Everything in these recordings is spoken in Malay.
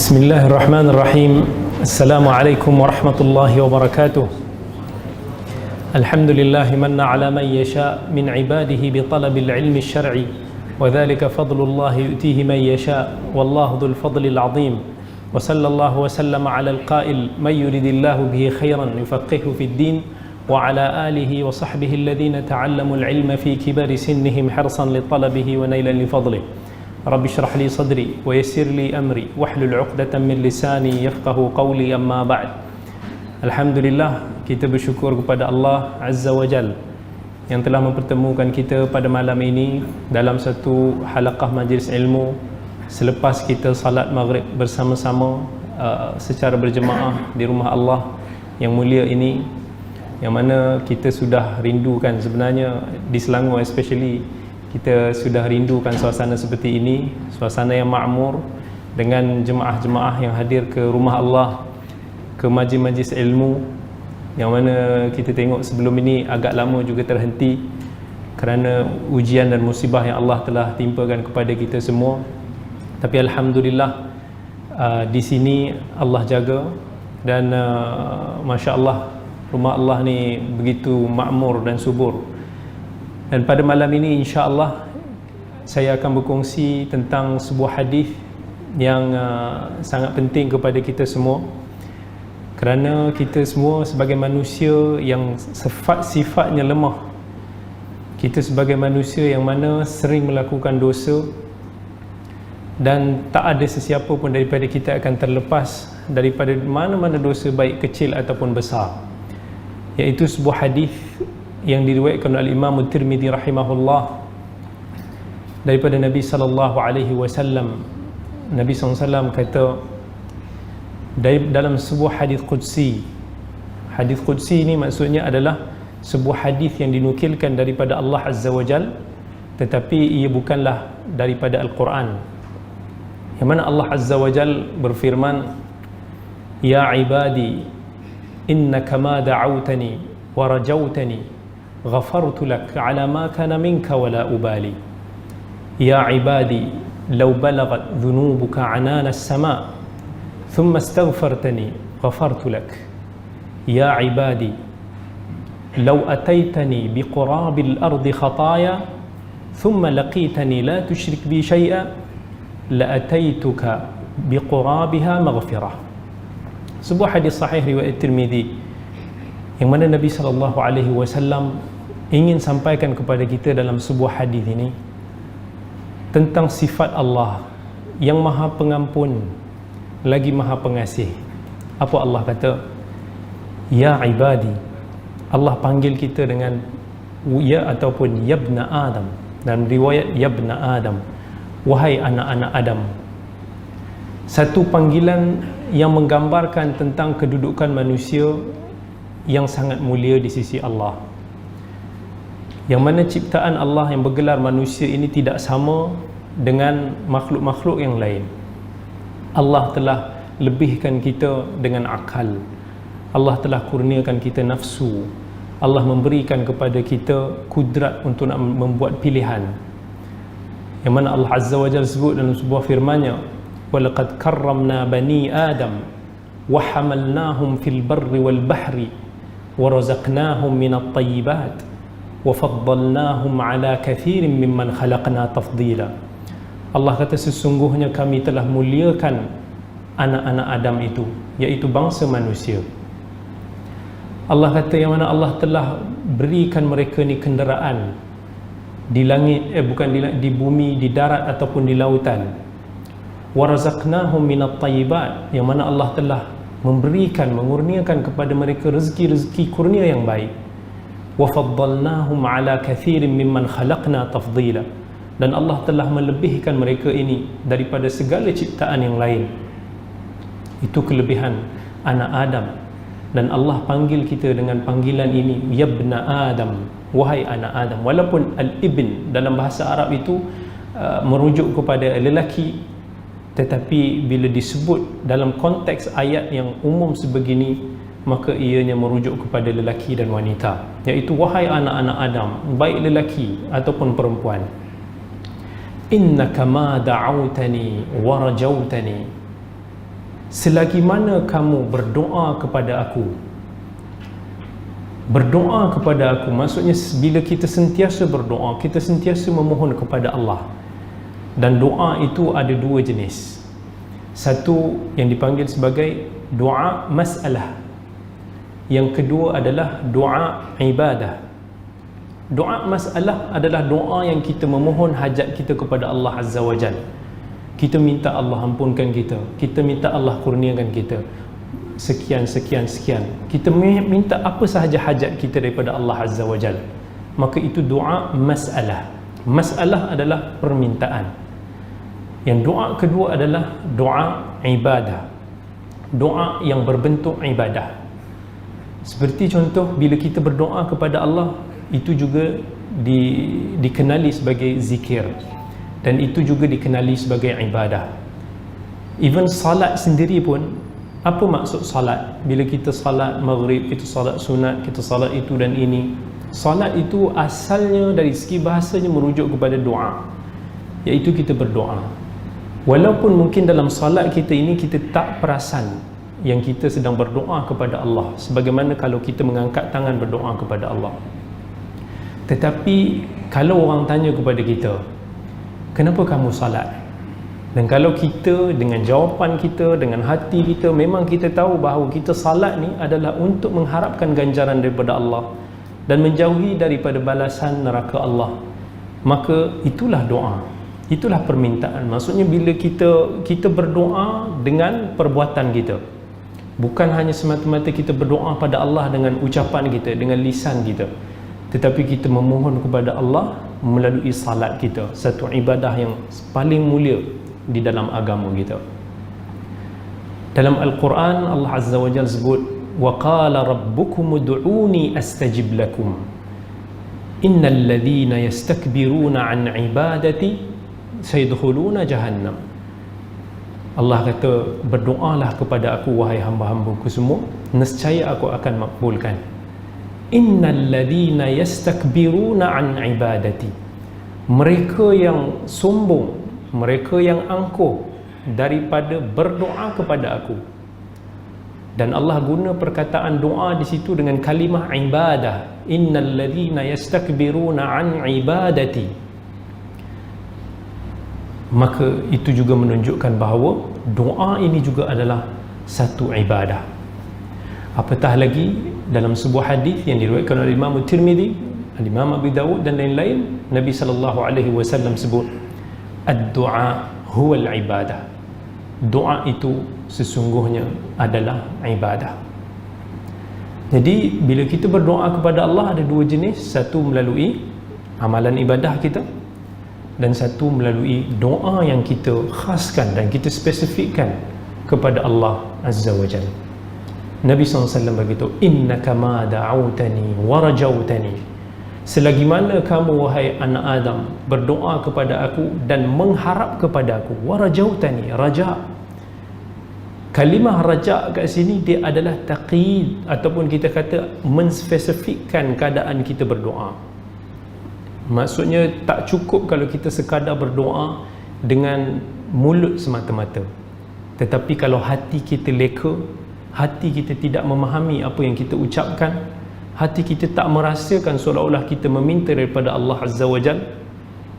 Bismillahirrahmanirrahim. Assalamualaikum warahmatullahi wabarakatuh. Alhamdulillahi manna ala man yasha min ibadihi bi talabil ilmi syar'i wa dhalika fadlullahi yu'tihi man yasha wallahu dhul fadlil azim. Wa sallallahu wa sallama ala al-qail man yuridillahu bihi khairan yufaqihu fid din wa ala alihi wa sahbihi alladhina ta'allamu al-ilma fi kibari sinnihim hirsan li talabihi wa nailan li fadlihi. Rabbi syrah li sadri wa yassir li amri wahlul 'uqdatam min lisani yafqahu qawli, amma ba'd. Alhamdulillah, kita bersyukur kepada Allah Azza wa Jal yang telah mempertemukan kita pada malam ini dalam satu halaqah majlis ilmu selepas kita salat maghrib bersama-sama secara berjemaah di rumah Allah yang mulia ini, yang mana kita sudah rindukan sebenarnya di Selangor, especially kita sudah rindukan suasana seperti ini, suasana yang makmur dengan jemaah-jemaah yang hadir ke rumah Allah, ke majlis-majlis ilmu, yang mana kita tengok sebelum ini agak lama juga terhenti kerana ujian dan musibah yang Allah telah timpakan kepada kita semua. Tapi Alhamdulillah, di sini Allah jaga dan Masya Allah, rumah Allah ni begitu makmur dan subur. Dan pada malam ini insya-Allah saya akan berkongsi tentang sebuah hadis yang sangat penting kepada kita semua, kerana kita semua sebagai manusia yang sifatnya lemah, kita sebagai manusia yang mana sering melakukan dosa, dan tak ada sesiapa pun daripada kita akan terlepas daripada mana-mana dosa, baik kecil ataupun besar. Iaitu sebuah hadis yang diriwayatkan oleh Imam Tirmizi rahimahullah daripada Nabi sallallahu alaihi wasallam. Nabi SAW kata dalam sebuah hadis qudsi. Hadis qudsi ini maksudnya adalah sebuah hadis yang dinukilkan daripada Allah Azza wa Jal, tetapi ia bukanlah daripada Al-Quran. Yang mana Allah Azza wa Jal berfirman, "Ya ibadi, innaka ma da'awtani wa rajawtani غفرت لك على ما كان منك ولا أبالي يا عبادي لو بلغت ذنوبك عنان السماء ثم استغفرتني غفرت لك يا عبادي لو أتيتني بقراب الأرض خطايا ثم لقيتني لا تشرك بي شيئا لأتيتك بقرابها مغفرة." Sebuah hadis sahih riwayat Tirmizi yang mana Nabi SAW ingin sampaikan kepada kita dalam sebuah hadis ini tentang sifat Allah yang maha pengampun lagi maha pengasih. Apa Allah kata? Ya ibadi. Allah panggil kita dengan ya ataupun yabna Adam. Dalam riwayat yabna Adam, wahai anak-anak Adam. Satu panggilan yang menggambarkan tentang kedudukan manusia yang sangat mulia di sisi Allah, yang mana ciptaan Allah yang bergelar manusia ini tidak sama dengan makhluk-makhluk yang lain. Allah telah lebihkan kita dengan akal, Allah telah kurniakan kita nafsu, Allah memberikan kepada kita kudrat untuk nak membuat pilihan, yang mana Allah Azza wa Jalla sebut dalam sebuah firman-Nya, "Walaqad karramna bani Adam wa hamalnahum fil barri wal bahri وَرَزَقْنَاهُمْ مِنَ الطَّيِّبَاتِ وَفَضَّلْنَاهُمْ عَلَى كَثِيرٍ مِّمَّنْ خَلَقْنَا تَفْضِيلًا." Allah kata, sesungguhnya kami telah muliakan anak-anak Adam itu, iaitu bangsa manusia. Allah kata yang mana Allah telah berikan mereka ni kenderaan di langit, di bumi, di darat ataupun di lautan. وَرَزَقْنَاهُمْ مِنَ الطَّيِّبَاتِ, yang mana Allah telah memberikan, mengurniakan kepada mereka rezeki-rezeki kurnia yang baik. وَفَضَّلْنَاهُمْ عَلَى كَثِيرٍ مِّمَّنْ خَلَقْنَا تَفْضِيلًا, dan Allah telah melebihkan mereka ini daripada segala ciptaan yang lain. Itu kelebihan anak Adam, dan Allah panggil kita dengan panggilan ini, yabna Adam, wahai anak Adam. Walaupun al-ibn dalam bahasa Arab itu merujuk kepada lelaki, tetapi bila disebut dalam konteks ayat yang umum sebegini, maka ianya merujuk kepada lelaki dan wanita, iaitu wahai anak-anak Adam, baik lelaki ataupun perempuan. Innaka ma da'awtani wa rajawtani selagi mana kamu berdoa kepada aku. Berdoa kepada aku maksudnya bila kita sentiasa berdoa, kita sentiasa memohon kepada Allah. Dan doa itu ada dua jenis. Satu yang dipanggil sebagai doa masalah, yang kedua adalah doa ibadah. Doa masalah adalah doa yang kita memohon hajat kita kepada Allah Azza wa Jalla. Kita minta Allah ampunkan kita, kita minta Allah kurniakan kita sekian. Kita minta apa sahaja hajat kita daripada Allah Azza wa Jalla. Maka itu doa masalah. Masalah adalah permintaan. Yang doa kedua adalah doa ibadah, doa yang berbentuk ibadah. Seperti contoh bila kita berdoa kepada Allah, itu juga dikenali sebagai zikir, dan itu juga dikenali sebagai ibadah. Even salat sendiri pun, apa maksud salat? Bila kita salat maghrib, kita salat sunat, kita salat itu dan ini. Salat itu asalnya dari segi bahasanya merujuk kepada doa, iaitu kita berdoa. Walaupun mungkin dalam salat kita ini kita tak perasan yang kita sedang berdoa kepada Allah, sebagaimana kalau kita mengangkat tangan berdoa kepada Allah. Tetapi kalau orang tanya kepada kita, kenapa kamu salat? Dan kalau kita dengan jawapan kita, dengan hati kita, memang kita tahu bahawa kita salat ni adalah untuk mengharapkan ganjaran daripada Allah dan menjauhi daripada balasan neraka Allah, maka itulah doa, itulah permintaan. Maksudnya bila kita berdoa dengan perbuatan kita, bukan hanya semata-mata kita berdoa pada Allah dengan ucapan kita, dengan lisan kita, tetapi kita memohon kepada Allah melalui salat kita, satu ibadah yang paling mulia di dalam agama kita. Dalam Al-Quran Allah Azza wa Jalla sebut, wa qala rabbukum ud'uni astajib lakum innal ladhina yastakbiruna an ibadati sayadkhuluna jahannam. Allah kata, berdoalah kepada aku wahai hamba-hambaku semua, nescaya aku akan makbulkan. Innal ladhina yastakbiruna an ibadati, mereka yang sombong, mereka yang angkuh daripada berdoa kepada aku. Dan Allah guna perkataan doa di situ dengan kalimah ibadah. Innal ladhina yastakbiruna an ibadati. Maka itu juga menunjukkan bahawa doa ini juga adalah satu ibadah. Apatah lagi dalam sebuah hadis yang diriwayatkan oleh Imam Tirmizi, Imam Abu Dawud dan lain-lain, Nabi SAW sebut, ad-du'a huwa al-ibadah. Doa itu sesungguhnya adalah ibadah. Jadi bila kita berdoa kepada Allah ada dua jenis, satu melalui amalan ibadah kita, dan satu melalui doa yang kita khaskan dan kita spesifikkan kepada Allah Azza wa Jalla. Nabi SAW berkata, innaka ma da'autani wa rajautani, selagi mana kamu wahai anak Adam berdoa kepada aku dan mengharap kepada aku, wa rajautani, raja. Kalimah raja kat sini dia adalah taqid, ataupun kita kata menspesifikkan keadaan kita berdoa. Maksudnya tak cukup kalau kita sekadar berdoa dengan mulut semata-mata, tetapi kalau hati kita leka, hati kita tidak memahami apa yang kita ucapkan, hati kita tak merasakan seolah-olah kita meminta daripada Allah Azza wa Jalla,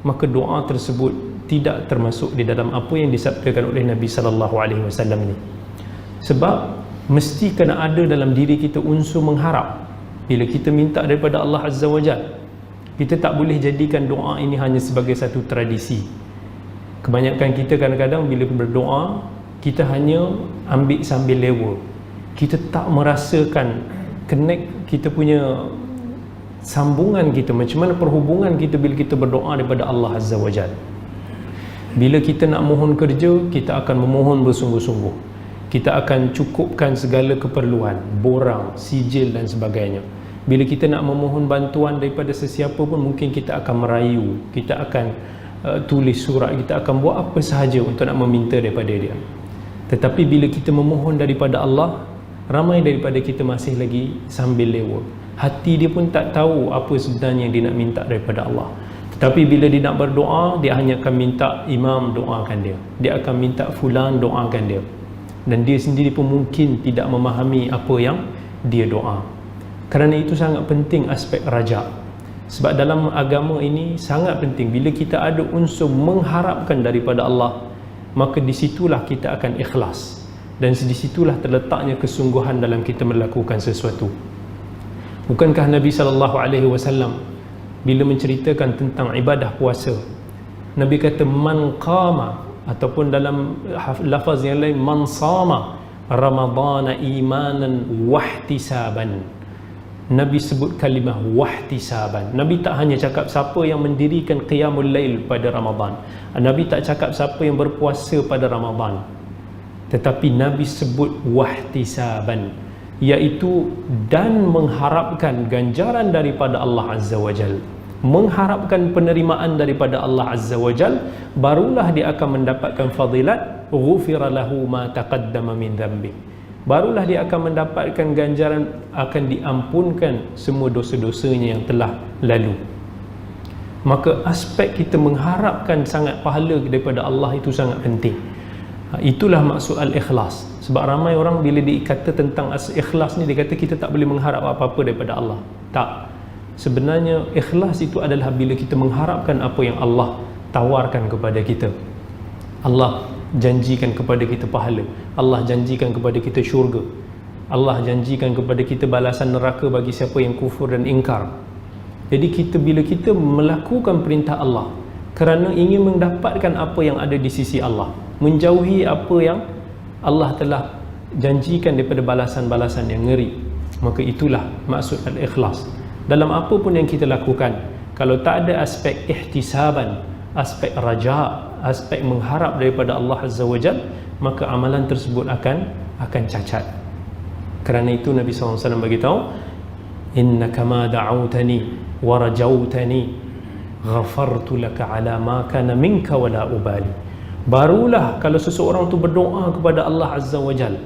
maka doa tersebut tidak termasuk di dalam apa yang disabdakan oleh Nabi SAW ni. Sebab mesti kena ada dalam diri kita unsur mengharap. Bila kita minta daripada Allah Azza wa Jalla, kita tak boleh jadikan doa ini hanya sebagai satu tradisi. Kebanyakan kita kadang-kadang bila berdoa, kita hanya ambil sambil lewa. Kita tak merasakan connect kita punya sambungan kita, macam mana perhubungan kita bila kita berdoa daripada Allah Azza wa Jalla. Bila kita nak mohon kerja, kita akan memohon bersungguh-sungguh. Kita akan cukupkan segala keperluan, borang, sijil dan sebagainya. Bila kita nak memohon bantuan daripada sesiapa pun, mungkin kita akan merayu, kita akan tulis surat, kita akan buat apa sahaja untuk nak meminta daripada dia. Tetapi bila kita memohon daripada Allah, ramai daripada kita masih lagi sambil lewa. Hati dia pun tak tahu apa sebenarnya yang dia nak minta daripada Allah. Tetapi bila dia nak berdoa, dia hanya akan minta imam doakan dia, dia akan minta fulan doakan dia. dan dia sendiri pun mungkin tidak memahami apa yang dia doa. Kerana itu sangat penting aspek raja. Sebab dalam agama ini sangat penting, bila kita ada unsur mengharapkan daripada Allah, maka disitulah kita akan ikhlas, dan disitulah terletaknya kesungguhan dalam kita melakukan sesuatu. Bukankah Nabi SAW bila menceritakan tentang ibadah puasa, Nabi kata man qama, ataupun dalam lafaz yang lain man sama ramadana imanan wahtisaban. Nabi sebut kalimah wahtisaban. Nabi tak hanya cakap siapa yang mendirikan qiyamul lail pada Ramadan, Nabi tak cakap siapa yang berpuasa pada Ramadan, tetapi Nabi sebut wahtisaban, iaitu dan mengharapkan ganjaran daripada Allah Azza wa Jal, mengharapkan penerimaan daripada Allah Azza wa Jal, barulah dia akan mendapatkan fadilat ghufira lahu ma taqaddama min dhanbi, barulah dia akan mendapatkan ganjaran, akan diampunkan semua dosa-dosanya yang telah lalu. Maka aspek kita mengharapkan sangat pahala daripada Allah itu sangat penting. Itulah maksud al-ikhlas. Sebab ramai orang bila dikata tentang ikhlas ni, dia kata kita tak boleh mengharap apa-apa daripada Allah. Tak. Sebenarnya ikhlas itu adalah bila kita mengharapkan apa yang Allah tawarkan kepada kita. Allah janjikan kepada kita pahala, Allah janjikan kepada kita syurga, Allah janjikan kepada kita balasan neraka bagi siapa yang kufur dan ingkar. Jadi bila kita melakukan perintah Allah kerana ingin mendapatkan apa yang ada di sisi Allah, menjauhi apa yang Allah telah janjikan daripada balasan-balasan yang ngeri, maka itulah maksud al-ikhlas. Dalam apa pun yang kita lakukan, kalau tak ada aspek ihtisaban, aspek raja, aspek mengharap daripada Allah Azza wa Jal, maka amalan tersebut akan cacat. Kerana itu Nabi SAW beritahu, innaka ma da'autani wa rajautani ghafartu laka ala ma kana minka wa la ubali. Barulah kalau seseorang tu berdoa kepada Allah Azza wa Jal,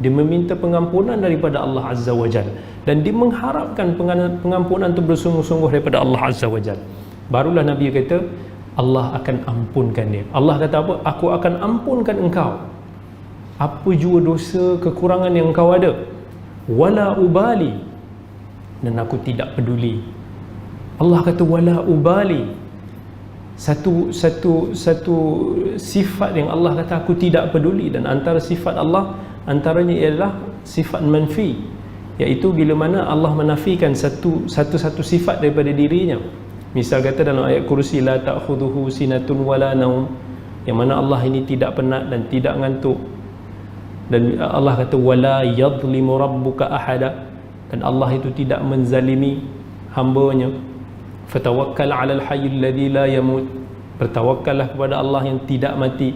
dia meminta pengampunan daripada Allah Azza wa Jal, dan dia mengharapkan pengampunan itu bersungguh-sungguh daripada Allah Azza wa Jal, barulah Nabi kata Allah akan ampunkan dia. Allah kata apa? Aku akan ampunkan engkau apa jua dosa kekurangan yang engkau ada, wala ubali, dan aku tidak peduli. Allah kata wala ubali. Satu sifat yang Allah kata aku tidak peduli, dan antara sifat Allah antaranya ialah sifat manfi, iaitu bila mana Allah menafikan satu sifat daripada dirinya. Misal kata dalam ayat kursi, la ta'khudhuhu sinatun wala naum, yang mana Allah ini tidak penat dan tidak ngantuk. Dan Allah kata wala yadhlimu rabbuka ahada, dan Allah itu tidak menzalimi hamba-Nya. Fatawakkal 'alal hayyil ladzi la yamut, bertawakkallah kepada Allah yang tidak mati.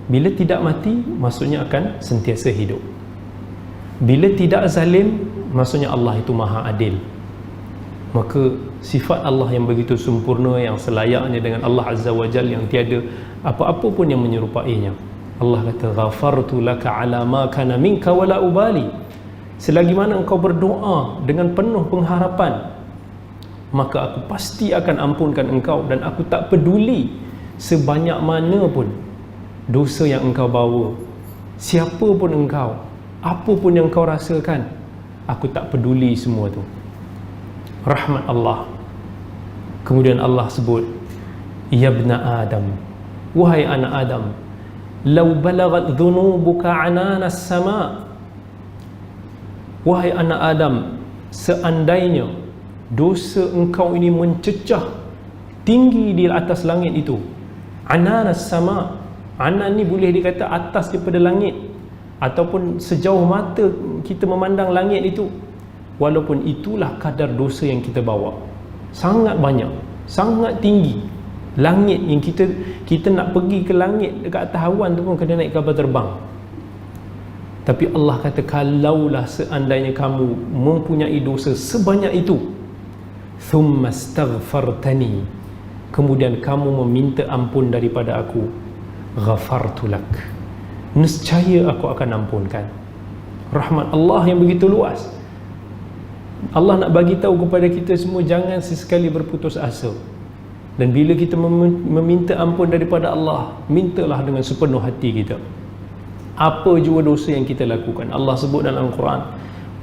Bila tidak mati, maksudnya akan sentiasa hidup. Bila tidak zalim, maksudnya Allah itu maha adil. Maka sifat Allah yang begitu sempurna, yang selayaknya dengan Allah Azza wa Jalla, yang tiada apa-apa pun yang menyerupainya. Allah kata ghafartu laka ala ma kana minka wala ubali. Selagi mana engkau berdoa dengan penuh pengharapan, maka aku pasti akan ampunkan engkau, dan aku tak peduli sebanyak mana pun dosa yang engkau bawa, siapa pun engkau, apa pun yang kau rasakan, aku tak peduli semua tu. Rahmat Allah. Kemudian Allah sebut, ya ibna Adam, wahai anak Adam, law balagat dhunubuka ananas sama, wahai anak Adam, seandainya dosa engkau ini mencecah tinggi di atas langit itu. Ananas sama, anan ni boleh dikata atas daripada langit, ataupun sejauh mata kita memandang langit itu. Walaupun itulah kadar dosa yang kita bawa, sangat banyak, sangat tinggi. Langit yang kita nak pergi ke langit dekat atas awan tu pun kena naik kapal terbang. Tapi Allah kata, kalaulah seandainya kamu mempunyai dosa sebanyak itu, thumma astaghfartani, kemudian kamu meminta ampun daripada aku, ghafartu lak, nescaya aku akan ampunkan. Rahmat Allah yang begitu luas. Allah nak bagi tahu kepada kita semua, jangan sesekali berputus asa. Dan bila kita meminta ampun daripada Allah, mintalah dengan sepenuh hati kita. apa jua dosa yang kita lakukan. Allah sebut dalam Al-Quran,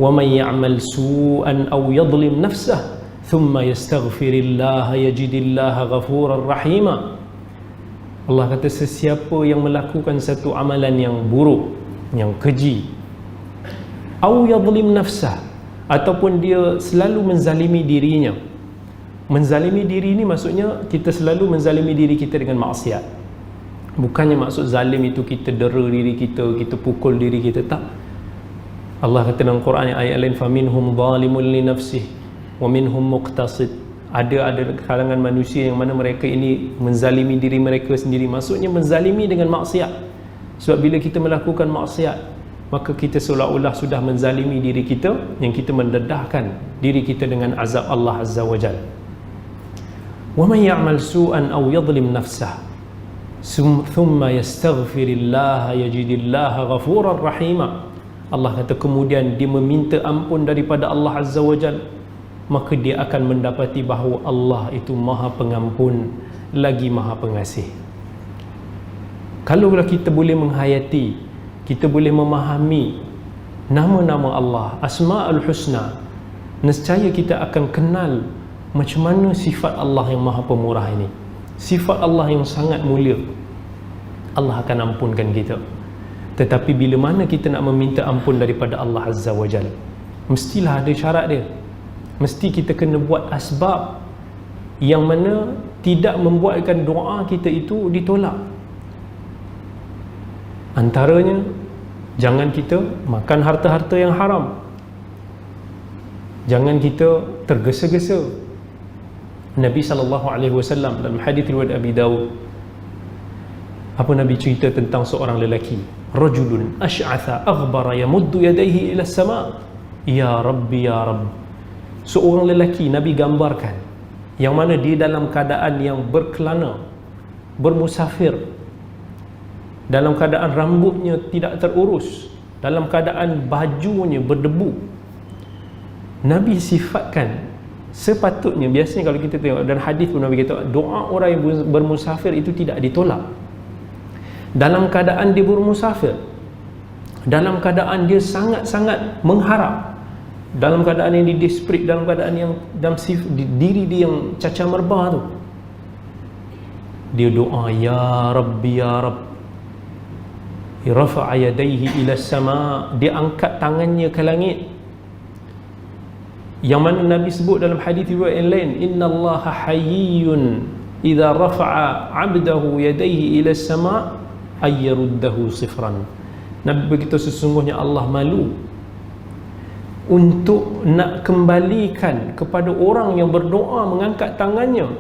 wa may ya'mal su'an aw yadhlim nafsahu thumma yastaghfirillaha yajidillaha ghafurar rahima. Allah kata, sesiapa yang melakukan satu amalan yang buruk, yang keji, aw yadhlim nafsahu, ataupun dia selalu menzalimi dirinya. Menzalimi diri ni maksudnya kita selalu menzalimi diri kita dengan maksiat. Bukannya maksud zalim itu kita dera diri kita, kita pukul diri kita, tak. Allah kata dalam Quran ayat lain, faminhum zalimun li nafsihi wa minhum muqtasid. Ada kalangan manusia yang mana mereka ini menzalimi diri mereka sendiri. Maksudnya menzalimi dengan maksiat. Sebab bila kita melakukan maksiat, maka kita seolah-olah sudah menzalimi diri kita, yang kita mendedahkan diri kita dengan azab Allah Azza wa Jalla. Wa man ya'mal su'an aw yadhlim nafsahu thumma yastaghfirillaha yajidillaha ghafurar rahima. Allah kata kemudian dia meminta ampun daripada Allah Azza wa Jalla, maka dia akan mendapati bahawa Allah itu Maha Pengampun lagi Maha Pengasih. Kalaulah kita boleh menghayati, kita boleh memahami nama-nama Allah, Asma'ul Husna, nescaya kita akan kenal macam mana sifat Allah yang Maha Pemurah ini, sifat Allah yang sangat mulia. Allah akan ampunkan kita. Tetapi bila mana kita nak meminta ampun daripada Allah Azza wa Jalla, mestilah ada syarat dia. Mesti kita kena buat asbab yang mana tidak membuatkan doa kita itu ditolak. Antaranya, jangan kita makan harta-harta yang haram. Jangan kita tergesa-gesa. Nabi SAW dalam hadis riwayat Abi Dawud, apa Nabi cerita tentang seorang lelaki, rajulun ash'atha aghbara yamuddu yadayhi ila sama, ya rabbi ya rabb. Seorang lelaki Nabi gambarkan yang mana dia dalam keadaan yang berkelana, bermusafir, dalam keadaan rambutnya tidak terurus, dalam keadaan bajunya berdebu. Nabi sifatkan sepatutnya, biasanya kalau kita tengok dan hadis pun Nabi kata, doa orang yang bermusafir itu tidak ditolak. Dalam keadaan dia bermusafir, dalam keadaan dia sangat-sangat mengharap, dalam keadaan yang desperate, dalam keadaan yang dalam diri dia yang cacar merbah tu, dia doa, ya rabbi ya rabb, rafa'a yadayhi ila sama, dia angkat tangannya ke langit. Yang mana Nabi sebut dalam hadis riwayat yang lain, innallaha hayyun idza rafa'a 'abdahu yadayhi ila sama ayyaruddahu sifran. Nabi berkata sesungguhnya Allah malu untuk nak kembalikan kepada orang yang berdoa mengangkat tangannya.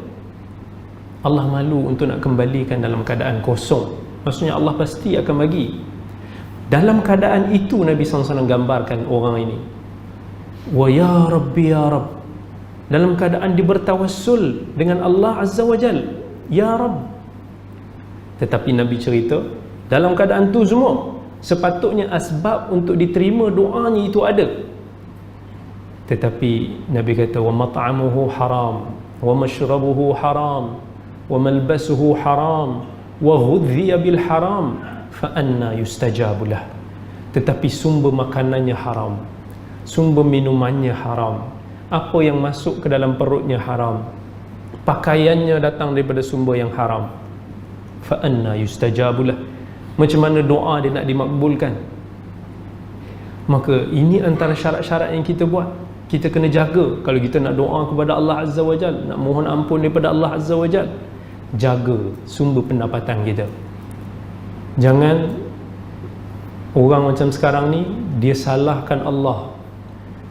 Allah malu untuk nak kembalikan dalam keadaan kosong. Maksudnya Allah pasti akan bagi. Dalam keadaan itu Nabi SAW gambarkan orang ini, wa ya rabbi ya rabb, dalam keadaan dia bertawassul dengan Allah Azza wa Jal, ya rabb. Tetapi Nabi cerita dalam keadaan tu semua sepatutnya asbab untuk diterima doanya itu ada. Tetapi Nabi kata, wa mat'amuhu haram wa mashrabuhu haram wa malbasuhu haram wa ghudhiya bil haram fa anna yustajabu lah. Tetapi sumber makanannya haram, sumber minumannya haram, apa yang masuk ke dalam perutnya haram, pakaiannya datang daripada sumber yang haram, fa anna yustajabu lah. Macam mana doa dia nak dimakbulkan? Maka ini antara syarat-syarat yang kita buat. Kita kena jaga. Kalau kita nak doa kepada Allah Azza wa Jal, nak mohon ampun daripada Allah Azza wa Jal, jaga sumber pendapatan kita. Jangan orang macam sekarang ni, dia salahkan Allah.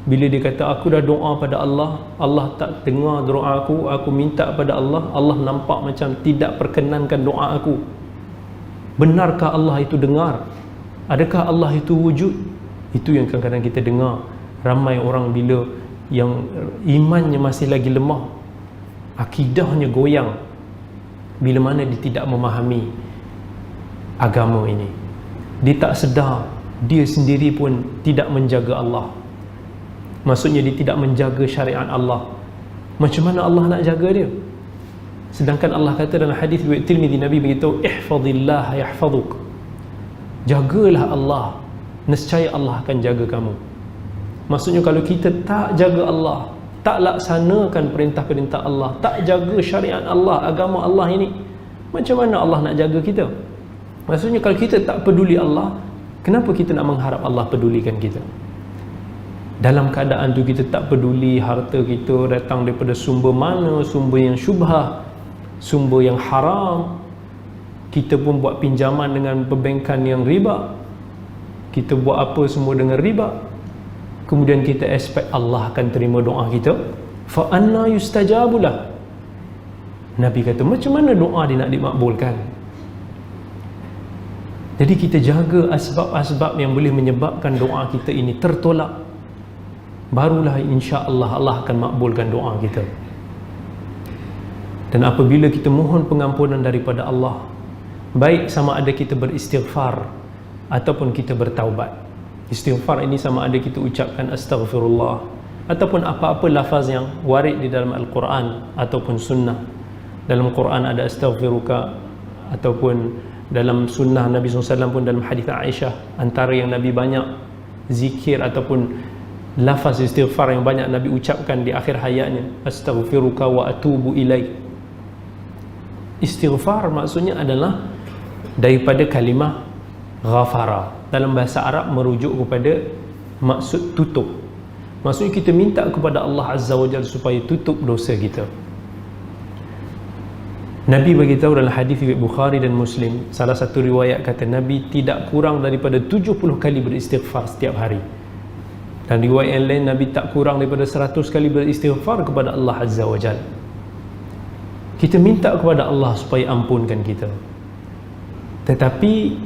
Bila dia kata aku dah doa pada Allah, Allah tak dengar doa aku minta pada Allah, Allah nampak macam tidak perkenankan doa aku. Benarkah Allah itu dengar? Adakah Allah itu wujud? Itu yang kadang-kadang kita dengar. Ramai orang bila yang imannya masih lagi lemah, akidahnya goyang, bila mana dia tidak memahami agama ini, dia tak sedar dia sendiri pun tidak menjaga Allah. Maksudnya dia tidak menjaga syariat Allah. Macam mana Allah nak jaga dia? Sedangkan Allah kata dalam hadis riwayat Tirmizi, Nabi beritahu, ihfazillah yahfazuk, jagalah Allah, nescaya Allah akan jaga kamu. Maksudnya kalau kita tak jaga Allah, tak laksanakan perintah-perintah Allah, tak jaga syariat Allah, agama Allah ini, macam mana Allah nak jaga kita? Maksudnya kalau kita tak peduli Allah, kenapa kita nak mengharap Allah pedulikan kita? Dalam keadaan tu kita tak peduli harta kita datang daripada sumber mana, sumber yang syubhah, sumber yang haram. Kita pun buat pinjaman dengan perbankan yang riba, kita buat apa semua dengan riba. Kemudian kita expect Allah akan terima doa kita. Fa anna yustajabulah. Nabi kata, macam mana doa dia nak dimakbulkan? Jadi kita jaga asbab-asbab yang boleh menyebabkan doa kita ini tertolak, barulah insya-Allah Allah akan makbulkan doa kita. Dan apabila kita mohon pengampunan daripada Allah, baik sama ada kita beristighfar ataupun kita bertaubat. Istighfar ini sama ada kita ucapkan astaghfirullah ataupun apa-apa lafaz yang warid di dalam Al-Quran ataupun sunnah. Dalam Quran ada astaghfiruka, ataupun dalam sunnah Nabi SAW pun dalam hadis Aisyah, antara yang Nabi banyak zikir ataupun lafaz istighfar yang banyak Nabi ucapkan di akhir hayatnya, astaghfiruka wa atubu ilaik. Istighfar maksudnya adalah daripada kalimah ghafara. Dalam bahasa Arab merujuk kepada maksud tutup. Maksudnya kita minta kepada Allah Azza wa Jalla supaya tutup dosa kita. Nabi beritahu dalam hadis riwayat Bukhari dan Muslim, salah satu riwayat kata Nabi tidak kurang daripada 70 kali beristighfar setiap hari. Dan riwayat yang lain Nabi tak kurang daripada 100 kali beristighfar kepada Allah Azza wa Jalla. Kita minta kepada Allah supaya ampunkan kita. Tetapi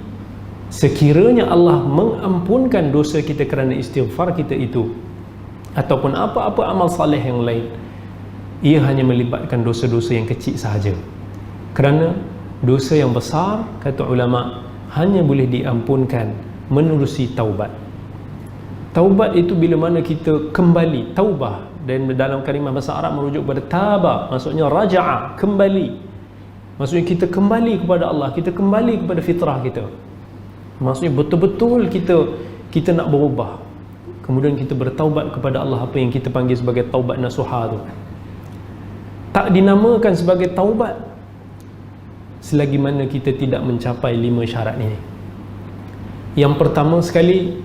sekiranya Allah mengampunkan dosa kita kerana istighfar kita itu, ataupun apa-apa amal saleh yang lain, ia hanya melibatkan dosa-dosa yang kecil sahaja. Kerana dosa yang besar, kata ulama, hanya boleh diampunkan menerusi taubat. Taubat itu bila mana kita kembali, taubah, dan dalam kalimah bahasa Arab merujuk kepada taba, maksudnya raja'a, kembali. Maksudnya kita kembali kepada Allah, kita kembali kepada fitrah kita. Maksudnya betul-betul kita nak berubah. Kemudian kita bertaubat kepada Allah, apa yang kita panggil sebagai taubat nasuha tu. Tak dinamakan sebagai taubat selagi mana kita tidak mencapai 5 syarat ini. Yang pertama sekali,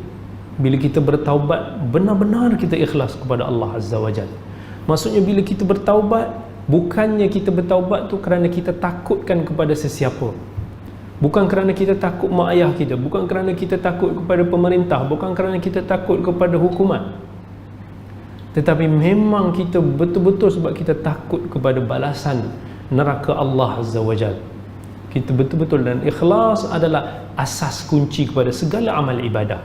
bila kita bertaubat, benar-benar kita ikhlas kepada Allah Azza wa Jalla. Maksudnya bila kita bertaubat, bukannya kita bertaubat tu kerana kita takutkan kepada sesiapa, bukan kerana kita takut mak ayah kita, bukan kerana kita takut kepada pemerintah, bukan kerana kita takut kepada hukuman, tetapi memang kita betul-betul sebab kita takut kepada balasan neraka Allah Azza wa Jalla. Kita betul-betul, dan ikhlas adalah asas kunci kepada segala amal ibadah.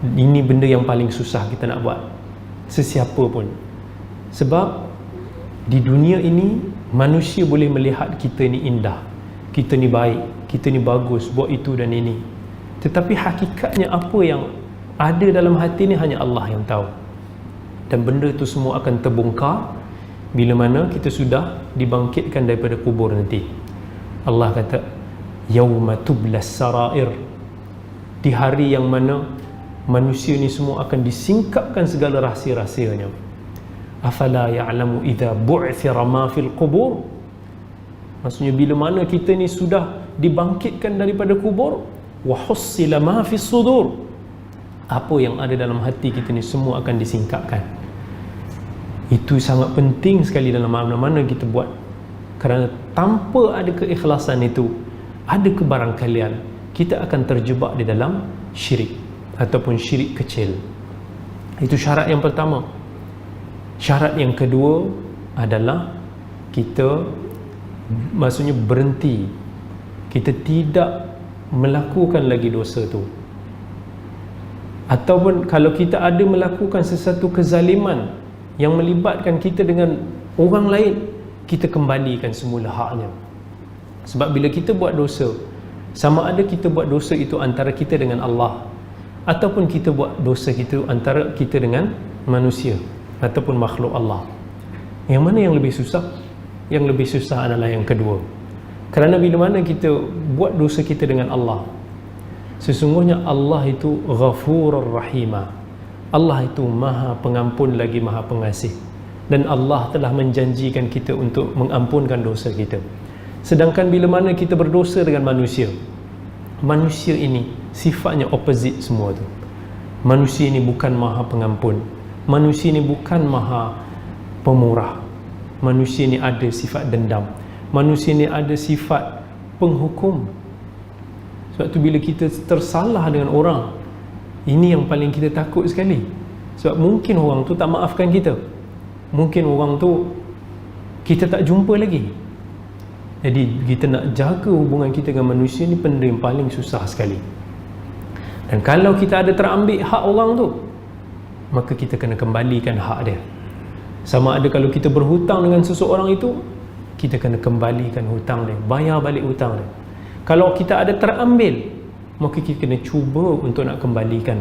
Ini benda yang paling susah kita nak buat, sesiapa pun. Sebab di dunia ini manusia boleh melihat kita ni indah, kita ni baik, kita ni bagus, buat itu dan ini. Tetapi hakikatnya apa yang ada dalam hati ni hanya Allah yang tahu. Dan benda itu semua akan terbongkar bila mana kita sudah dibangkitkan daripada kubur nanti. Allah kata, yauma tublas sarair, di hari yang mana manusia ni semua akan disingkapkan segala rahsia-rahsianya. Afala ya'lamu idza bu'thira ma fil qubur. Maksudnya bila mana kita ni sudah dibangkitkan daripada kubur, wa hussila ma fis sudur, apa yang ada dalam hati kita ni semua akan disingkapkan. Itu sangat penting sekali dalam mana-mana kita buat. Kerana tanpa ada keikhlasan itu, ada kebarangkalian kita akan terjebak di dalam syirik ataupun syirik kecil. Itu syarat yang pertama. Syarat yang kedua adalah kita, maksudnya berhenti, kita tidak melakukan lagi dosa tu. Ataupun kalau kita ada melakukan sesuatu kezaliman yang melibatkan kita dengan orang lain, kita kembalikan semula haknya. Sebab bila kita buat dosa, sama ada kita buat dosa itu antara kita dengan Allah, ataupun kita buat dosa itu antara kita dengan manusia ataupun makhluk Allah. Yang mana yang lebih susah? Yang lebih susah adalah yang kedua. Kerana bila mana kita buat dosa kita dengan Allah, Sesungguhnya Allah itu Ghafurur Rahimah. Allah itu Maha Pengampun lagi Maha Pengasih. Dan Allah telah menjanjikan kita untuk mengampunkan dosa kita. Sedangkan bila mana kita berdosa dengan manusia, manusia ini sifatnya opposite semua tu. Manusia ini bukan Maha Pengampun, manusia ini bukan Maha Pemurah, manusia ini ada sifat dendam, manusia ini ada sifat penghukum. Sebab tu bila kita tersalah dengan orang, ini yang paling kita takut sekali. Sebab mungkin orang tu tak maafkan kita, mungkin orang tu kita tak jumpa lagi. Jadi kita nak jaga hubungan kita dengan manusia ni benda yang paling susah sekali. Dan kalau kita ada terambil hak orang tu, maka kita kena kembalikan hak dia. Sama ada kalau kita berhutang dengan seseorang itu, kita kena kembalikan hutang dia, bayar balik hutang dia. Kalau kita ada terambil, maka kita kena cuba untuk nak kembalikan.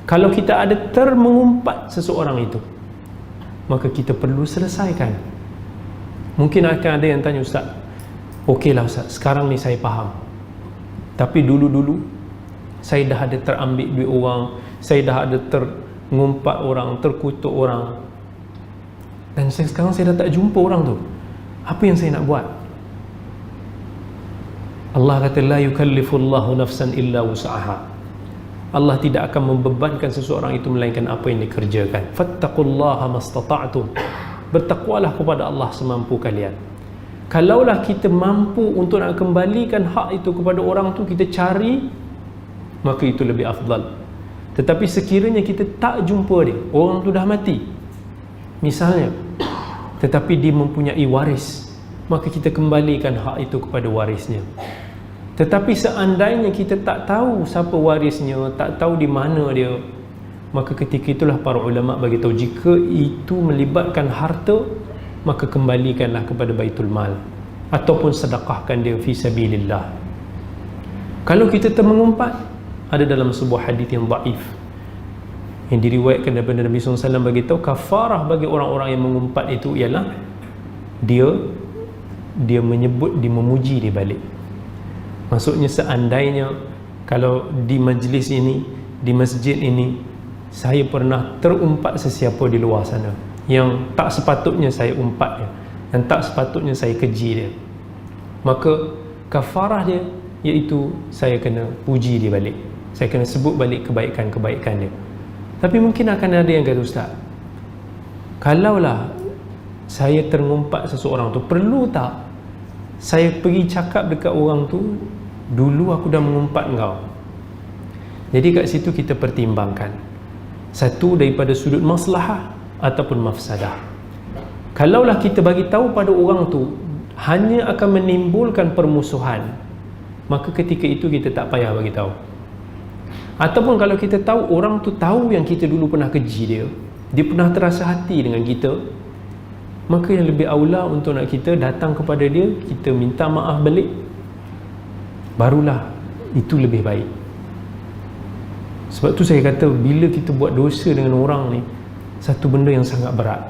Kalau kita ada termengumpat seseorang itu, maka kita perlu selesaikan. Mungkin akan ada yang tanya, Ustaz, okeylah Ustaz, sekarang ni saya faham, tapi dulu-dulu saya dah ada terambil duit orang, saya dah ada terngumpat orang, terkutuk orang, dan sekarang saya dah tak jumpa orang tu. Apa yang saya nak buat? Allah kata, la yukallifullahu nafsan illa wus'aha. Allah tidak akan membebankan seseorang itu melainkan apa yang dikerjakan. Fattaqullaha mastata'tum. Bertakwalah kepada Allah semampu kalian. Kalaulah kita mampu untuk nak kembalikan hak itu kepada orang tu, kita cari, maka itu lebih afdal. Tetapi sekiranya kita tak jumpa dia, orang tu dah mati misalnya, tetapi dia mempunyai waris, maka kita kembalikan hak itu kepada warisnya. Tetapi seandainya kita tak tahu siapa warisnya, tak tahu di mana dia, maka ketika itulah para ulama bagi tahu, jika itu melibatkan harta, maka kembalikanlah kepada Baitul Mal ataupun sedekahkan dia fi sabilillah. Kalau kita termengumpat, ada dalam sebuah hadis yang dhaif yang diriwayatkan daripada Nabi SAW bagi tahu, kafarah bagi orang-orang yang mengumpat itu ialah dia menyebut, dia memuji dia balik. Maksudnya seandainya kalau di majlis ini, di masjid ini, saya pernah terumpat sesiapa di luar sana yang tak sepatutnya saya umpat dia, dan tak sepatutnya saya keji dia, maka kafarah dia iaitu saya kena puji dia balik, saya kena sebut balik kebaikan-kebaikan dia. Tapi mungkin akan ada yang kata, Ustaz, kalaulah saya terngumpat seseorang tu, perlu tak saya pergi cakap dekat orang tu, dulu aku dah mengumpat engkau? Jadi kat situ kita pertimbangkan, satu daripada sudut maslahah ataupun mafsadah. Kalaulah kita bagi tahu pada orang tu hanya akan menimbulkan permusuhan, maka ketika itu kita tak payah bagi tahu. Ataupun kalau kita tahu orang tu tahu yang kita dulu pernah keji dia pernah terasa hati dengan kita, maka yang lebih aula untuk nak kita datang kepada dia, kita minta maaf balik, barulah itu lebih baik. Sebab tu saya kata, bila kita buat dosa dengan orang ni, satu benda yang sangat berat.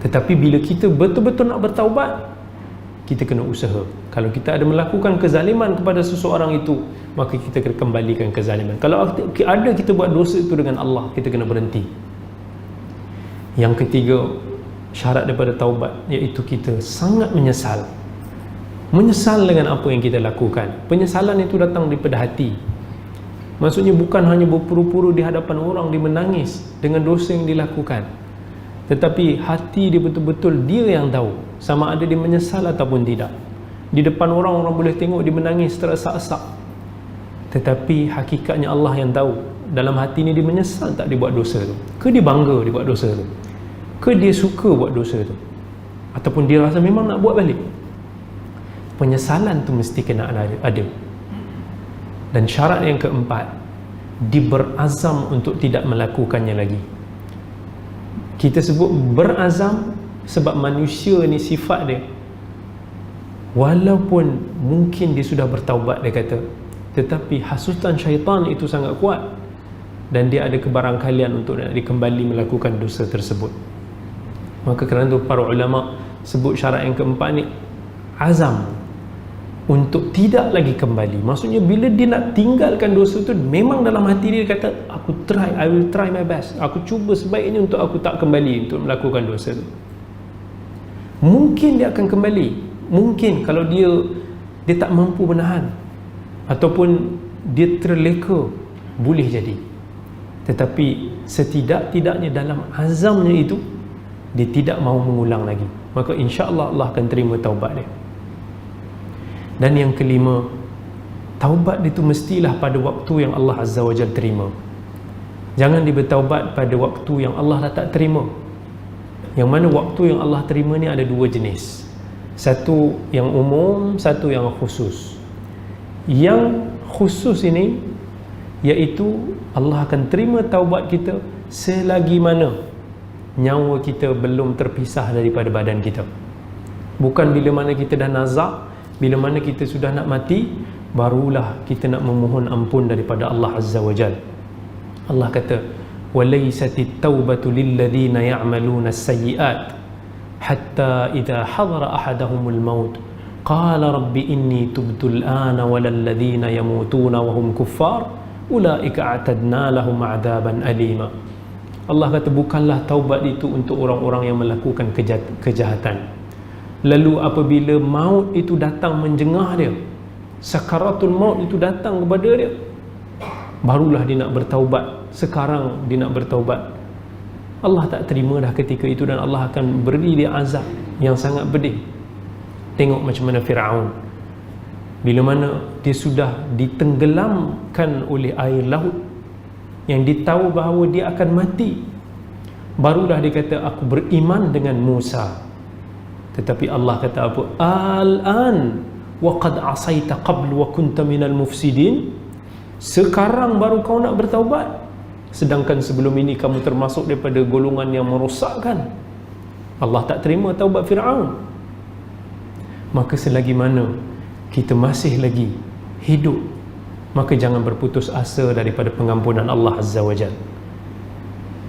Tetapi bila kita betul-betul nak bertaubat, kita kena usaha. Kalau kita ada melakukan kezaliman kepada seseorang itu, maka kita kena kembalikan kezaliman. Kalau ada kita buat dosa itu dengan Allah, kita kena berhenti. Yang ketiga, syarat daripada taubat, iaitu kita sangat menyesal. Menyesal dengan apa yang kita lakukan. Penyesalan itu datang daripada hati. Maksudnya bukan hanya berpuru-puru di hadapan orang dia menangis dengan dosa yang dilakukan, tetapi hati dia betul-betul dia yang tahu sama ada dia menyesal ataupun tidak. Di depan orang, orang boleh tengok dia menangis teresak-esak, tetapi hakikatnya Allah yang tahu dalam hati ni dia menyesal tak dia buat dosa tu, ke dia bangga dia buat dosa tu, ke dia suka buat dosa tu, ataupun dia rasa memang nak buat balik. Penyesalan tu mesti kena ada. Dan syarat yang keempat, dia berazam untuk tidak melakukannya lagi. Kita sebut berazam sebab manusia ni sifat dia, walaupun mungkin dia sudah bertaubat, dia kata, tetapi hasutan syaitan itu sangat kuat dan dia ada kebarangkalian untuk nak dikembali melakukan dosa tersebut. Maka kerana itu para ulama sebut syarat yang keempat ni azam, untuk tidak lagi kembali. Maksudnya bila dia nak tinggalkan dosa tu, memang dalam hati dia kata, I will try my best, aku cuba sebaiknya untuk aku tak kembali untuk melakukan dosa tu. Mungkin dia akan kembali, mungkin kalau dia tak mampu menahan ataupun dia terleka, boleh jadi. Tetapi setidak-tidaknya dalam azamnya itu, dia tidak mahu mengulang lagi, maka insya-Allah Allah akan terima taubat dia. Dan yang kelima, taubat itu mestilah pada waktu yang Allah Azza wa Jalla terima. Jangan dia bertaubat pada waktu yang Allah dah tak terima. Yang mana waktu yang Allah terima ni ada dua jenis. Satu yang umum, satu yang khusus. Yang khusus ini iaitu Allah akan terima taubat kita selagi mana nyawa kita belum terpisah daripada badan kita. Bukan bila mana kita dah nazak, bila mana kita sudah nak mati, barulah kita nak memohon ampun daripada Allah Azza wa Jal. Allah kata, وَلَيْسَتِ التَّوْبَةُ لِلَّذِينَ يَعْمَلُونَ السَّيِّئَاتِ حَتَّى إِذَا حَضَرَ أَحَدَهُمُ الْمَوْتُ قَالَ رَبِّ إِنِّي تُبْتُ الْآنَ وَلَا الَّذِينَ يَمُوتُونَ وَهُمْ كُفَّارٌ أُولَئِكَ أَعْتَدْنَا لَهُمْ عَذَابًا أَلِيمًا. Allah kata, bukanlah taubat itu untuk orang-orang yang melakukan kejahatan. Lalu apabila maut itu datang menjengah dia, sakaratul maut itu datang kepada dia, barulah dia nak bertaubat. Sekarang dia nak bertaubat, Allah tak terima dah ketika itu, dan Allah akan beri dia azab yang sangat pedih. Tengok macam mana Fir'aun, bila mana dia sudah ditenggelamkan oleh air laut, yang dia tahu bahawa dia akan mati, barulah dia kata, aku beriman dengan Musa. Tetapi Allah kata apa? Al-an wa qad asaita qablu wa kunta minal mufsidin. Sekarang baru kau nak bertaubat, sedangkan sebelum ini kamu termasuk daripada golongan yang merosakkan. Allah tak terima taubat Fir'aun. Maka selagi mana kita masih lagi hidup, maka jangan berputus asa daripada pengampunan Allah Azza wa Jalla.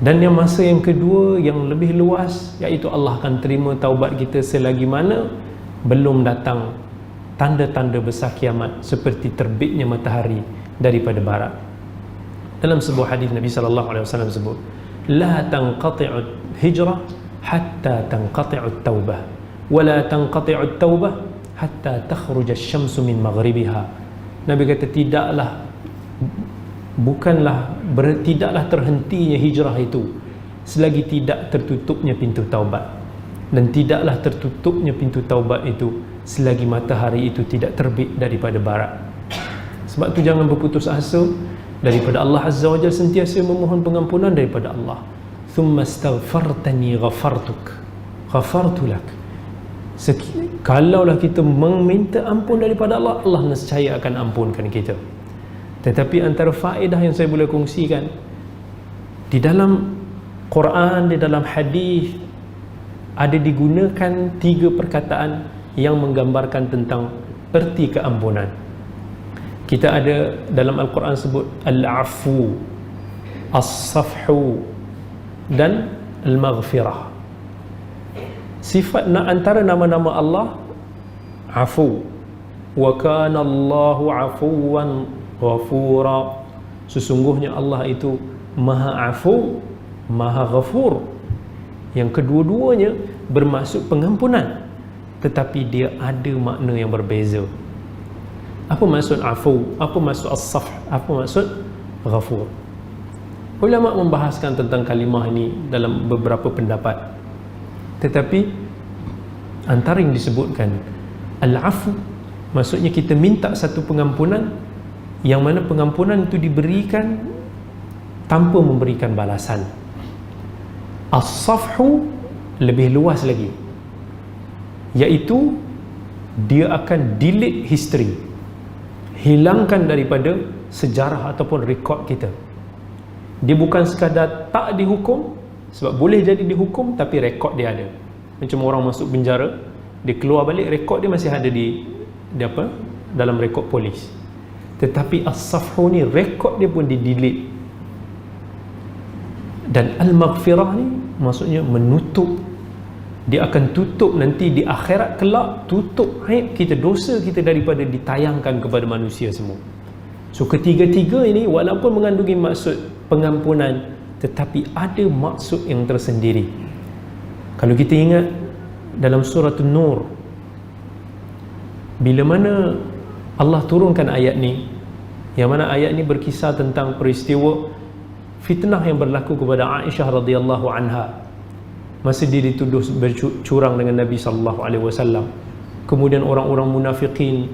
Dan yang masa yang kedua yang lebih luas, iaitu Allah akan terima taubat kita selagi mana belum datang tanda-tanda besar kiamat seperti terbitnya matahari daripada barat. Dalam sebuah hadis Nabi SAW sebut, la tanqati'u hijrah hatta tanqati'u taubah, wa la tanqati'u taubah hatta takhruja asy-syamsu min maghribiha. Nabi kata, tidaklah terhentinya hijrah itu selagi tidak tertutupnya pintu taubat, dan tidaklah tertutupnya pintu taubat itu selagi matahari itu tidak terbit daripada barat. Sebab tu jangan berputus asa daripada Allah Azza wa Jalla, sentiasa memohon pengampunan daripada Allah. Thumma astaghfartani ghafartu lak. Kalaulah kita meminta ampun daripada Allah, Allah nescaya akan ampunkan kita. Tetapi antara faedah yang saya boleh kongsikan, di dalam Quran, di dalam hadis, ada digunakan 3 perkataan yang menggambarkan tentang erti keampunan. Kita ada dalam Al-Quran sebut Al-Afu, As-Safhu dan Al-Maghfirah. Sifat antara nama-nama Allah Afu, wa kana Allahu afuwan ghafura. Sesungguhnya Allah itu Maha Afu, Maha Ghafur. Yang kedua-duanya bermaksud pengampunan, tetapi dia ada makna yang berbeza. Apa maksud afu? Apa maksud as-safh? Apa maksud ghafur? Ulama membahaskan tentang kalimah ini dalam beberapa pendapat. Tetapi antara yang disebutkan al-afu, maksudnya kita minta satu pengampunan yang mana pengampunan itu diberikan tanpa memberikan balasan. As-safhu lebih luas lagi, iaitu dia akan delete history, hilangkan daripada sejarah ataupun rekod kita. Dia bukan sekadar tak dihukum, sebab boleh jadi dihukum tapi rekod dia ada. Macam orang masuk penjara, dia keluar balik, rekod dia masih ada di dalam rekod polis. Tetapi as-safhu ni rekod dia pun di-delete. Dan al-maghfirah ni maksudnya menutup Dia akan tutup nanti di akhirat kelak, tutup aib kita, dosa kita daripada ditayangkan kepada manusia semua. So ketiga-tiga ini walaupun mengandungi maksud pengampunan, tetapi ada maksud yang tersendiri. Kalau kita ingat dalam surah An-Nur, bila mana Allah turunkan ayat ni, yang mana ayat ni berkisah tentang peristiwa fitnah yang berlaku kepada Aisyah radhiyallahu anha masa dia dituduh bercurang dengan Nabi sallallahu alaihi wasallam. Kemudian orang-orang munafikin,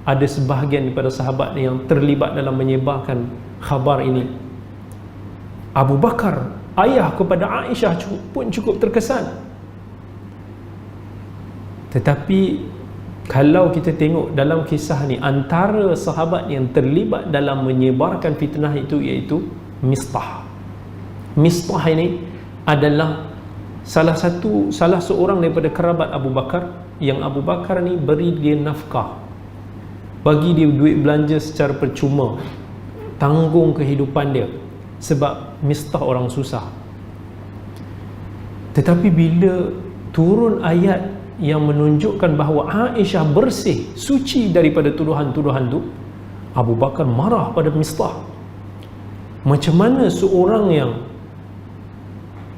ada sebahagian daripada sahabat yang terlibat dalam menyebarkan khabar ini. Abu Bakar, ayah kepada Aisyah pun cukup terkesan. Tetapi kalau kita tengok dalam kisah ni, antara sahabat yang terlibat dalam menyebarkan fitnah itu iaitu Mistah. Mistah ini adalah salah seorang daripada kerabat Abu Bakar, yang Abu Bakar ni beri dia nafkah, bagi dia duit belanja secara percuma, tanggung kehidupan dia, sebab Mistah orang susah. Tetapi bila turun ayat yang menunjukkan bahawa Aisyah bersih, suci daripada tuduhan-tuduhan tu, Abu Bakar marah pada Mistah. Macam mana seorang yang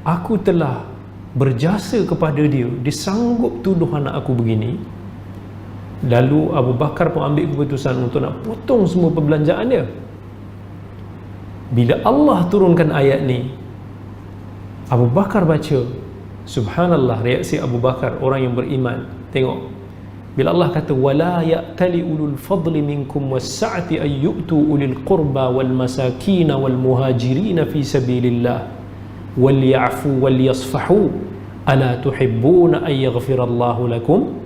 aku telah berjasa kepada dia, dia sanggup tuduh anak aku begini? Lalu Abu Bakar pun ambil keputusan untuk nak potong semua perbelanjaan dia. Bila Allah turunkan ayat ni, Abu Bakar baca, subhanallah, reaksi Abu Bakar, orang yang beriman. Tengok, bila Allah kata wala ya'tali ulul fadli minkum was-sa'ati ay yu'tu ulil qurba wal masakin wal muhajirin fi sabilillah wal ya'fu wal yasfahu ala tuhibbuna ay yaghfirallahu lakum.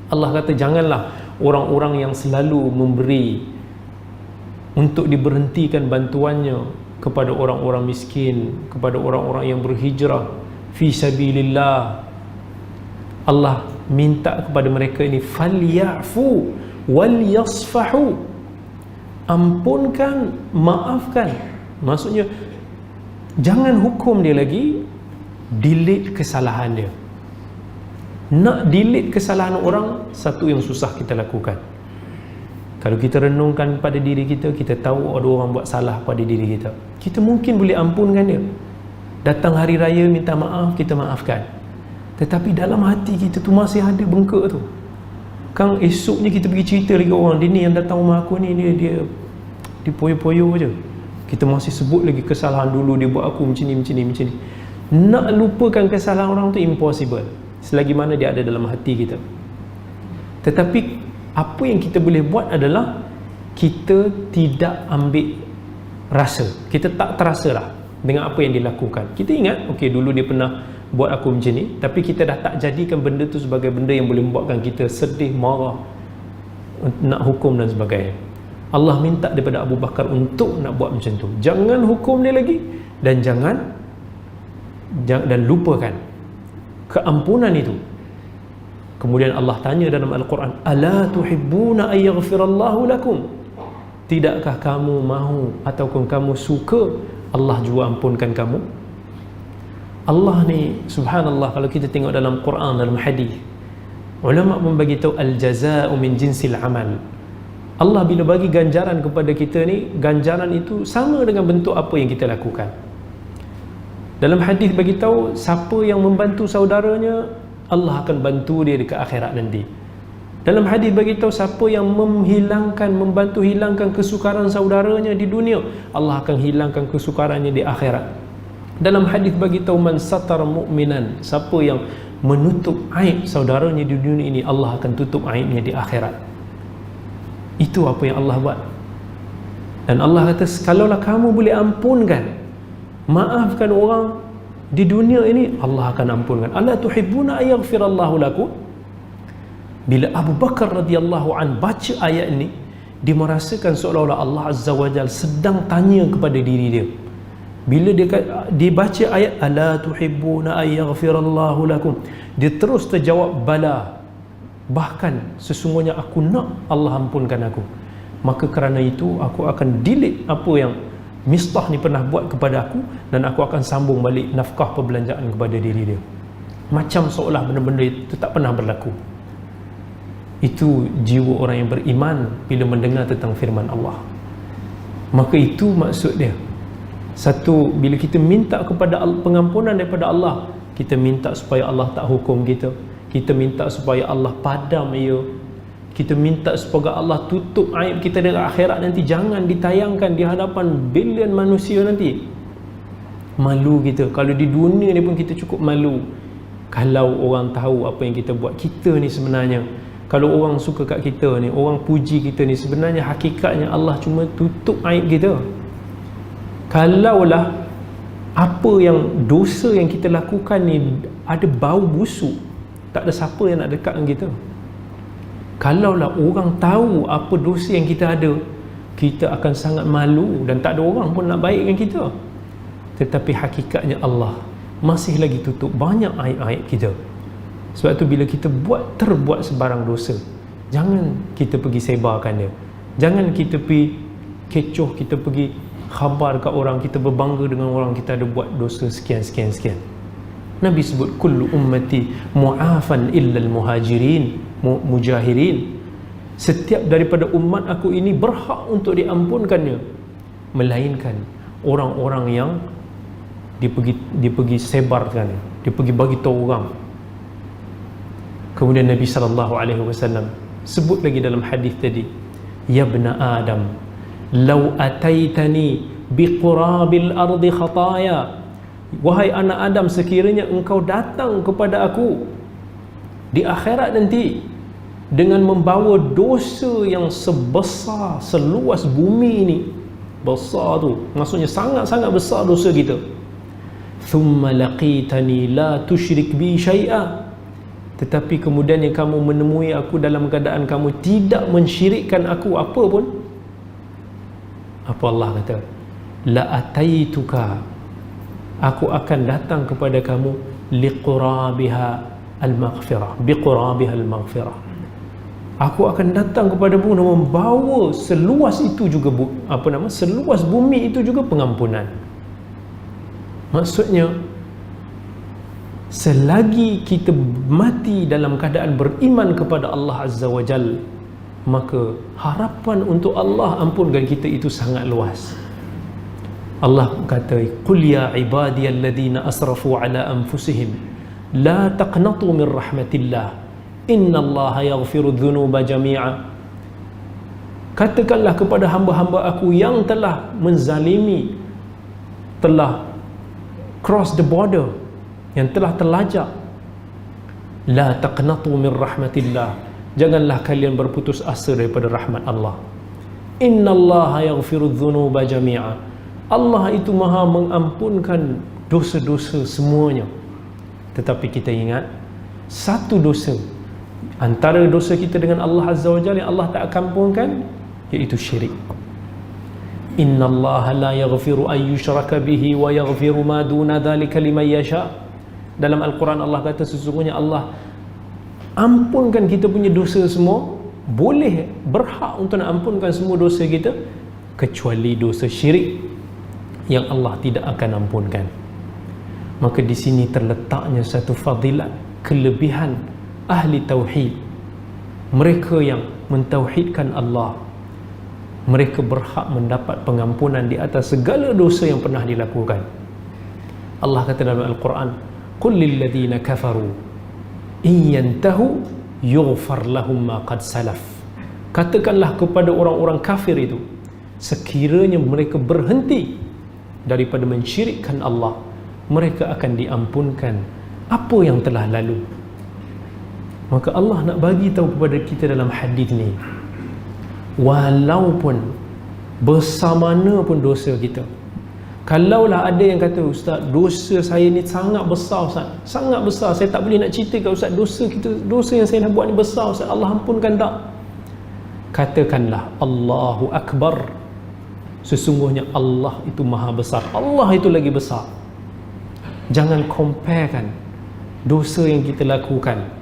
Allah kata janganlah orang-orang yang selalu memberi untuk diberhentikan bantuannya kepada orang-orang miskin, kepada orang-orang yang berhijrah fi sabilillah. Allah minta kepada mereka ini falyafu wal yasfahu, ampunkan, maafkan. Maksudnya jangan hukum dia lagi, delete kesalahan dia. Nak delete kesalahan orang, satu yang susah kita lakukan. Kalau kita renungkan pada diri kita, kita tahu ada orang buat salah pada diri kita, kita mungkin boleh ampunkan dia. Datang hari raya minta maaf, kita maafkan. Tetapi dalam hati kita tu masih ada bengkak tu. Kan esoknya kita pergi cerita lagi orang, dia ni yang datang rumah aku ni, dia poyo-poyo je. Kita masih sebut lagi kesalahan dulu dia buat aku macam ni. Nak lupakan kesalahan orang tu impossible, selagi mana dia ada dalam hati kita. Tetapi apa yang kita boleh buat adalah kita tidak ambil rasa, kita tak terasa lah dengan apa yang dilakukan. Kita ingat, okey, dulu dia pernah buat aku macam ni, tapi kita dah tak jadikan benda tu sebagai benda yang boleh membuatkan kita sedih, marah, nak hukum dan sebagainya. Allah minta daripada Abu Bakar untuk nak buat macam tu. Jangan hukum dia lagi, dan dan lupakan keampunan itu. Kemudian Allah tanya dalam Al-Quran, ala tuhibbuna ay yaghfirallahu lakum, tidakkah kamu mahu ataupun kamu suka Allah juga ampunkan kamu? Allah ni subhanallah, kalau kita tengok dalam Quran, dalam hadis, ulama pun bagi tahu al-jazaa'u min jinsil amal. Allah bila bagi ganjaran kepada kita ni, ganjaran itu sama dengan bentuk apa yang kita lakukan. Dalam hadis bagi tahu, siapa yang membantu saudaranya, Allah akan bantu dia dekat akhirat nanti. Dalam hadis bagi tahu, siapa yang membantu hilangkan kesukaran saudaranya di dunia, Allah akan hilangkan kesukarannya di akhirat. Dalam hadis bagi tahu, man satara mu'minan, siapa yang menutup aib saudaranya di dunia ini, Allah akan tutup aibnya di akhirat. Itu apa yang Allah buat. Dan Allah kata, kalaulah kamu boleh ampunkan, maafkan orang di dunia ini, Allah akan ampunkan. Ala tuhibbuna ay yaghfirallahu lakum. Bila Abu Bakar radhiyallahu an baca ayat ini, dia merasakan seolah-olah Allah Azza wa Jalla sedang tanya kepada diri dia. Bila dia baca ayat ala tuhibbuna ay yaghfirallahu lakum, dia terus terjawab bala, bahkan sesungguhnya aku nak Allah ampunkan aku. Maka kerana itu aku akan delete apa yang Mistah ni pernah buat kepada aku, dan aku akan sambung balik nafkah perbelanjaan kepada diri dia. macam seolah benda-benda itu tak pernah berlaku. Itu jiwa orang yang beriman bila mendengar tentang firman Allah. Maka itu maksud dia. Satu, bila kita minta kepada pengampunan daripada Allah, kita minta supaya Allah tak hukum kita, kita minta supaya Allah padam ia, kita minta supaya Allah tutup aib kita di akhirat nanti, jangan ditayangkan di hadapan bilion manusia nanti. Malu kita. Kalau di dunia ni pun kita cukup malu kalau orang tahu apa yang kita buat. Kita ni sebenarnya, kalau orang suka kat kita ni, orang puji kita ni, sebenarnya hakikatnya Allah cuma tutup aib kita. Kalaulah apa yang dosa yang kita lakukan ni ada bau busuk, tak ada siapa yang nak dekat dengan kita. Kalaulah orang tahu apa dosa yang kita ada, kita akan sangat malu dan tak ada orang pun nak baik dengan kita. Tetapi hakikatnya Allah masih lagi tutup banyak aib-aib kita. Sebab tu bila kita terbuat sebarang dosa, jangan kita pergi sebarkan dia. Jangan kita pergi kecoh, kita pergi khabar kat orang, kita berbangga dengan orang kita ada buat dosa sekian. Nabi sebut kullu ummati mu'afan illa al-muhajirin mujahirin. Setiap daripada umat aku ini berhak untuk diampunkannya, melainkan orang-orang yang dia pergi sebarkan, dia pergi bagi tahu orang. Kemudian Nabi SAW sebut lagi dalam hadis tadi, ya ibna Adam law ataitani biqurabil ardi khataya, wahai anak Adam, sekiranya engkau datang kepada aku di akhirat nanti dengan membawa dosa yang sebesar, seluas bumi ini, besar tu maksudnya sangat-sangat besar dosa kita, thumma laqitani la tusyrik bi syai'a, tetapi kemudian yang kamu menemui aku dalam keadaan kamu tidak mensyirikkan aku apa pun, apa Allah kata, la ataituka, aku akan datang kepada kamu liqurabiha al-maghfirah, biqurabiha al-maghfirah, aku akan datang kepadamu dan membawa seluas itu juga seluas bumi itu juga pengampunan. Maksudnya selagi kita mati dalam keadaan beriman kepada Allah Azza wa Jal, maka harapan untuk Allah ampunkan kita itu sangat luas. Allah kata, qul ya ibadiyalladzina asrafu ala anfusihim la taqnatu min rahmatillah innallaha yaghfiru dhunuba jami'a. Katakanlah kepada hamba-hamba aku yang telah menzalimi, telah cross the border, yang telah terlajak, la taqnatu min rahmatillah, janganlah kalian berputus asa daripada rahmat Allah. Innallaha yaghfiru dhunuba jami'a, Allah itu maha mengampunkan dosa-dosa semuanya. Tetapi kita ingat, satu dosa antara dosa kita dengan Allah Azza wa Jalla yang Allah tak akan ampunkan, iaitu syirik. Innallaha la yaghfiru an yushraka bihi wa yaghfiru ma duna dhalika liman yasha. Dalam Al-Quran Allah kata sesungguhnya Allah ampunkan kita punya dosa semua, boleh berhak untuk nak ampunkan semua dosa kita, kecuali dosa syirik yang Allah tidak akan ampunkan. Maka di sini terletaknya satu fadilat, kelebihan ahli tauhid. Mereka yang mentauhidkan Allah, mereka berhak mendapat pengampunan di atas segala dosa yang pernah dilakukan. Allah kata dalam Al-Quran, qul lil ladzina kafaru in yantahu yughfar lahum ma qad salaf. Katakanlah kepada orang-orang kafir itu, sekiranya mereka berhenti daripada mensyirikkan Allah, mereka akan diampunkan apa yang telah lalu. Maka Allah nak bagi tahu kepada kita dalam hadis ni, walaupun besar mana pun dosa kita, kalaulah ada yang kata, Ustaz, dosa saya ni sangat besar Ustaz, sangat besar, saya tak boleh nak cerita kat Ustaz, dosa yang saya nak buat ni besar Ustaz, Allah ampunkan tak? Katakanlah Allahu Akbar, sesungguhnya Allah itu maha besar, Allah itu lagi besar. Jangan comparekan dosa yang kita lakukan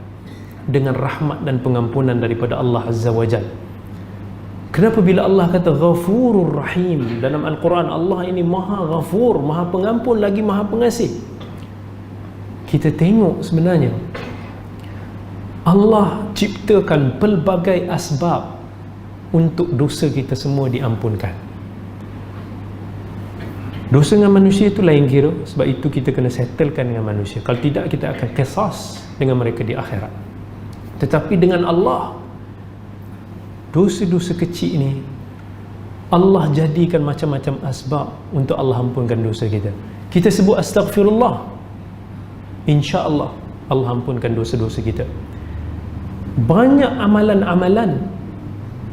dengan rahmat dan pengampunan daripada Allah Azza wa Jal. Kenapa bila Allah kata Ghafurur Rahim dalam Al-Quran, Allah ini maha ghafur, maha pengampun lagi maha pengasih. kita tengok sebenarnya Allah ciptakan pelbagai asbab untuk dosa kita semua diampunkan. Dosa dengan manusia itu lain kira, sebab itu kita kena settlekan dengan manusia. Kalau tidak, kita akan qisas dengan mereka di akhirat. Tetapi dengan Allah, dosa-dosa kecil ini Allah jadikan macam-macam asbab untuk Allah ampunkan dosa kita. Kita sebut astaghfirullah, insya-Allah Allah ampunkan dosa-dosa kita. Banyak amalan-amalan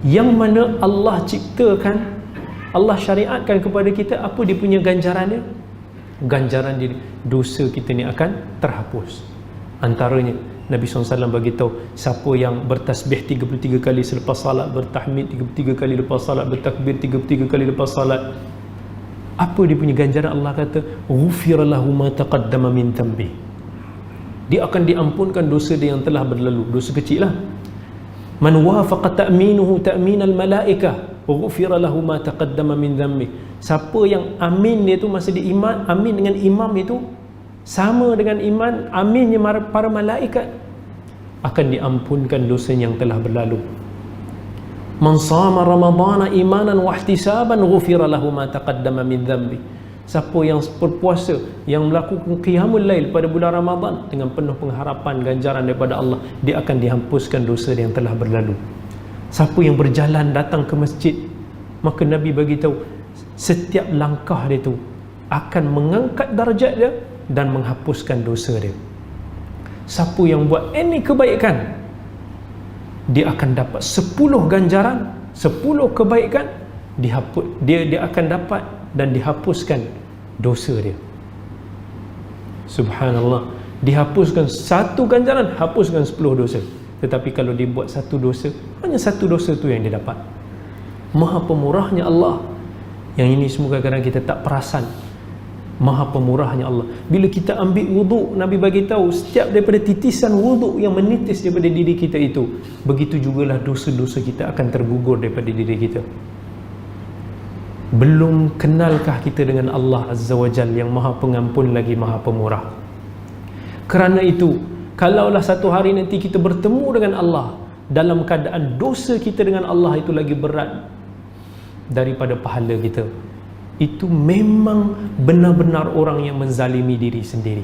yang mana Allah ciptakan, Allah syariatkan kepada kita, apa dia punya ganjaran dia? Ganjaran dia, dosa kita ni akan terhapus. Antaranya Nabi SAW bagi tahu, siapa yang bertasbih 33 kali selepas salat, bertahmid 33 kali lepas salat, bertakbir 33 kali lepas salat, apa dia punya ganjaran? Allah kata, ghufira lahu ma taqaddama min dhanbi. Dia akan diampunkan dosa dia yang telah berlalu, dosa kecil lah. Man wafaqa ta'minuhu ta'minal malaikah ghufira lahu ma taqaddama min dhanbi. Siapa yang amin dia tu masa dia iman, amin dengan imam itu sama dengan iman aminnya para malaikat, akan diampunkan dosa yang telah berlalu. Man sama ramadhana imanan wa ihtisaban ghufira lahu ma taqaddama min dhanbi. Siapa yang berpuasa, yang melakukan qiyamul lail pada bulan Ramadan dengan penuh pengharapan ganjaran daripada Allah, dia akan dihapuskan dosa dia yang telah berlalu. Siapa yang berjalan datang ke masjid, maka Nabi bagi tahu setiap langkah dia tu akan mengangkat darjat dia dan menghapuskan dosa dia. Siapa yang buat any kebaikan, dia akan dapat 10 ganjaran, 10 kebaikan dihapus, dia akan dapat dan dihapuskan dosa dia. Subhanallah, dihapuskan satu ganjaran, hapuskan 10 dosa. Tetapi kalau dia buat satu dosa, hanya satu dosa tu yang dia dapat. Maha pemurahnya Allah. Yang ini semua kadang-kadang kita tak perasan. Maha pemurahnya Allah. Bila kita ambil wuduk, Nabi bagi tahu setiap daripada titisan wuduk yang menitis daripada diri kita itu, begitu jugalah dosa-dosa kita akan tergugur daripada diri kita. Belum kenalkah kita dengan Allah Azza wa Jalla yang Maha Pengampun lagi Maha Pemurah? Kerana itu, kalaulah satu hari nanti kita bertemu dengan Allah dalam keadaan dosa kita dengan Allah itu lagi berat daripada pahala kita, itu memang benar-benar orang yang menzalimi diri sendiri.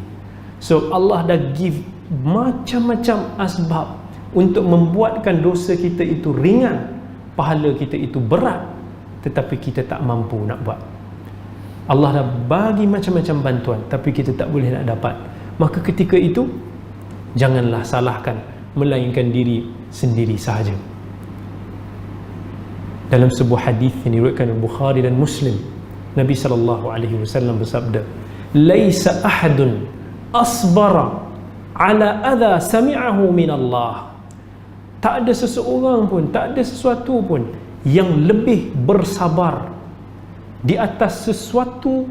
So Allah dah give macam-macam asbab untuk membuatkan dosa kita itu ringan, pahala kita itu berat, tetapi kita tak mampu nak buat. Allah dah bagi macam-macam bantuan, tapi kita tak boleh nak dapat. Maka ketika itu, janganlah salahkan, melainkan diri sendiri sahaja. Dalam sebuah hadis yang diriwayatkan oleh Bukhari dan Muslim, Nabi SAW bersabda, "Laisa ahadun asbara ala adha sami'ahu min Allah." Tak ada seseorang pun, tak ada sesuatu pun yang lebih bersabar di atas sesuatu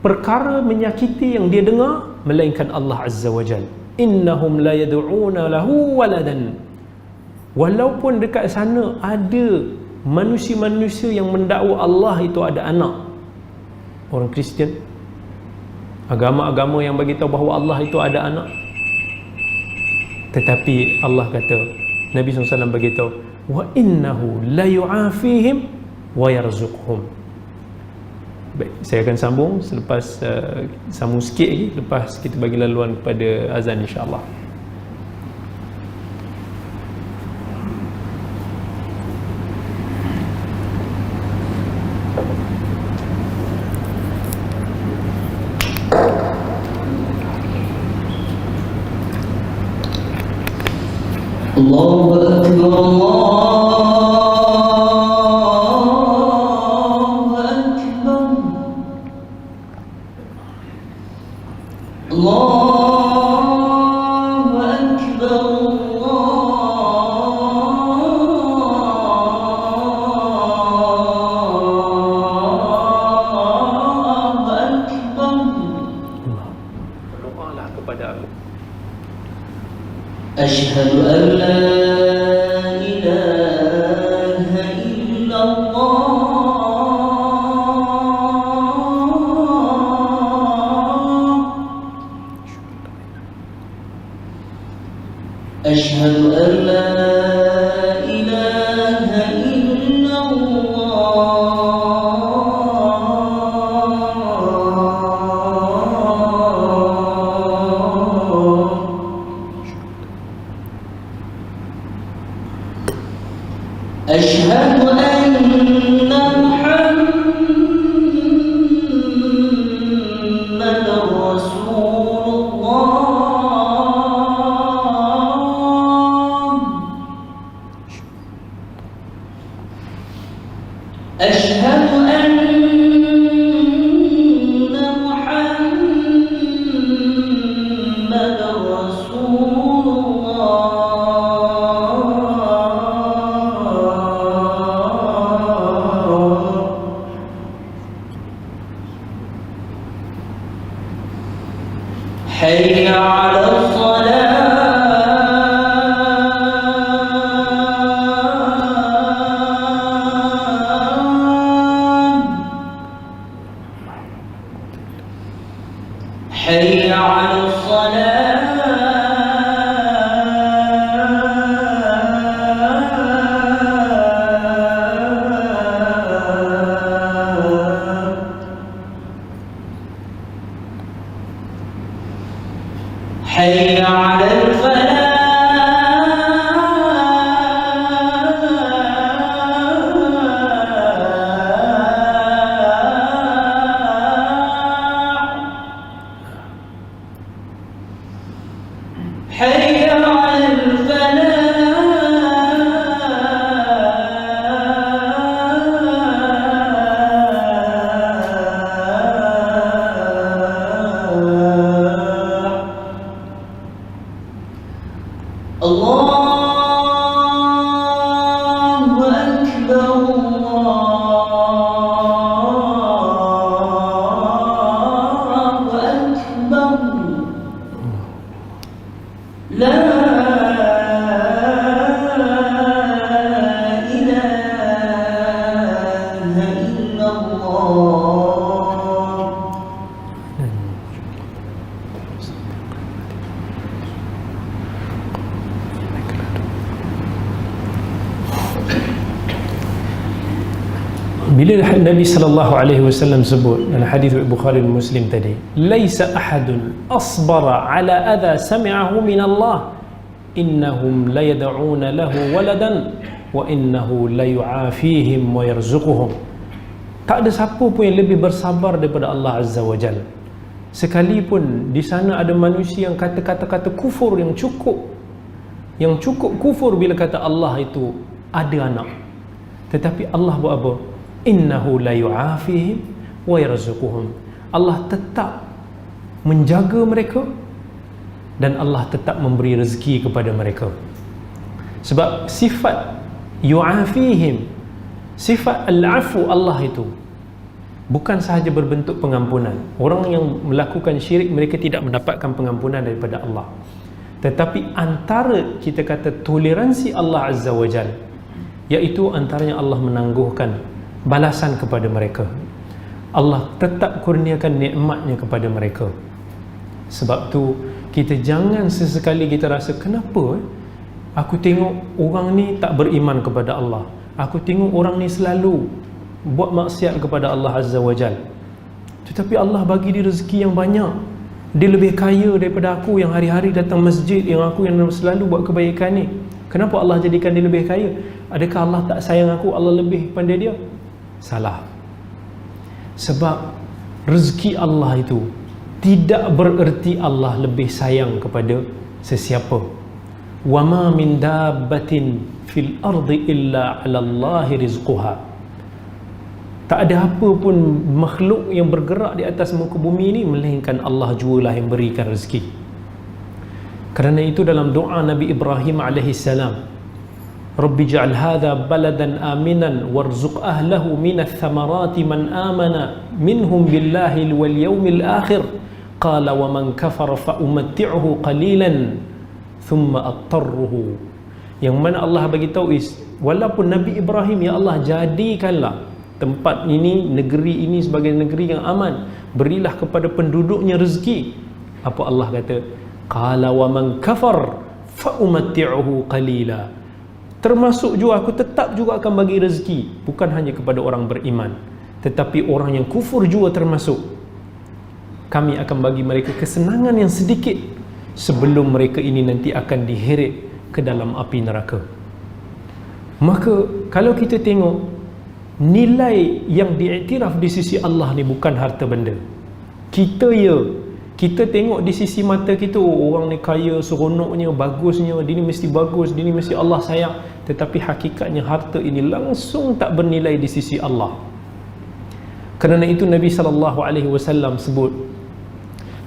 perkara menyakiti yang dia dengar, melainkan Allah Azza wa Jalla. Innahum la yad'una lahu waladan. Walaupun dekat sana ada manusia-manusia yang mendakwa Allah itu ada anak, orang Kristian, agama-agama yang bagi tahu bahawa Allah itu ada anak, tetapi Allah kata, Nabi SAW bagi tahu, wa innahu la yu'afihim wa yarzuqhum. Baik, saya akan sambung selepas sambung sikit lagi lepas kita bagi laluan kepada azan, insya-Allah. Allahu Akbar, Allahu Akbar, Allahu Akbar, Allahu Akbar. Berdoalah kepada aku. Asyhadu an la ilaha illallah. أشهد أن لا إله إلا الله أشهد أن محمدا رسول الله أشهد أن محمدا رسول الله حي على الصلاة حي على الصلاة حي على الفلاح حي على الفلاح الله أكبر الله أكبر لا إله إلا الله Bila Nabi SAW sebut dalam hadis Bukhari dan Muslim tadi, laisa ahadun asbara ala adha sami'ahu min Allah innahum la yad'una lahu waladan wa innahu la yu'afihim wa yarzuquhum. Tak ada siapa pun yang lebih bersabar daripada Allah Azza wa Jalla. Sekalipun di sana ada manusia yang kata kata-kata kufur yang cukup kufur bila kata Allah itu ada anak, tetapi Allah buat apa? Innahu la yu'afihim wa yarzuquhum. Allah tetap menjaga mereka dan Allah tetap memberi rezeki kepada mereka. Sebab sifat yu'afihim, sifat al-afu Allah itu bukan sahaja berbentuk pengampunan. Orang yang melakukan syirik, mereka tidak mendapatkan pengampunan daripada Allah, tetapi antara kita kata toleransi Allah Azza wa Jal, iaitu antaranya Allah menangguhkan balasan kepada mereka. Allah tetap kurniakan nikmatnya kepada mereka. Sebab tu kita jangan sesekali kita rasa, kenapa aku tengok orang ni tak beriman kepada Allah, aku tengok orang ni selalu buat maksiat kepada Allah Azza wa Jal, tetapi Allah bagi dia rezeki yang banyak, dia lebih kaya daripada aku yang hari-hari datang masjid, yang aku yang selalu buat kebaikan ni. Kenapa Allah jadikan dia lebih kaya? Adakah Allah tak sayang aku, Allah lebih pandai dia? Salah. Sebab rezeki Allah itu tidak bererti Allah lebih sayang kepada sesiapa. Wa ma min dabbatin fil ardi illa 'ala Allahi rizquha. Tak ada apa pun makhluk yang bergerak di atas muka bumi ini melainkan Allah jualah yang berikan rezeki. Kerana itu dalam doa Nabi Ibrahim alaihi salam, Rabbi ja'al hadha baladan aminan warzuq ahlahu minath thamarati man amana minhum billahi wal yawmil akhir qala wa man kafara fa umatti'uhu qalilan thumma attarruhu. Yang mana Allah bagi tahu walaupun Nabi Ibrahim, ya Allah jadikanlah tempat ini, negeri ini sebagai negeri yang aman, berilah kepada penduduknya rezeki. Apa Allah kata? Qala wa man kafar fa umatti'uhu qalila. Termasuk juga aku tetap juga akan bagi rezeki, bukan hanya kepada orang beriman, tetapi orang yang kufur juga termasuk. Kami akan bagi mereka kesenangan yang sedikit sebelum mereka ini nanti akan diheret ke dalam api neraka. Maka kalau kita tengok, nilai yang diiktiraf di sisi Allah ni bukan harta benda. Kita tengok di sisi mata kita, orang ni kaya, seronoknya, bagusnya, dia ni mesti bagus, dia ni mesti Allah sayang. Tetapi hakikatnya harta ini langsung tak bernilai di sisi Allah. Kerana itu Nabi SAW sebut,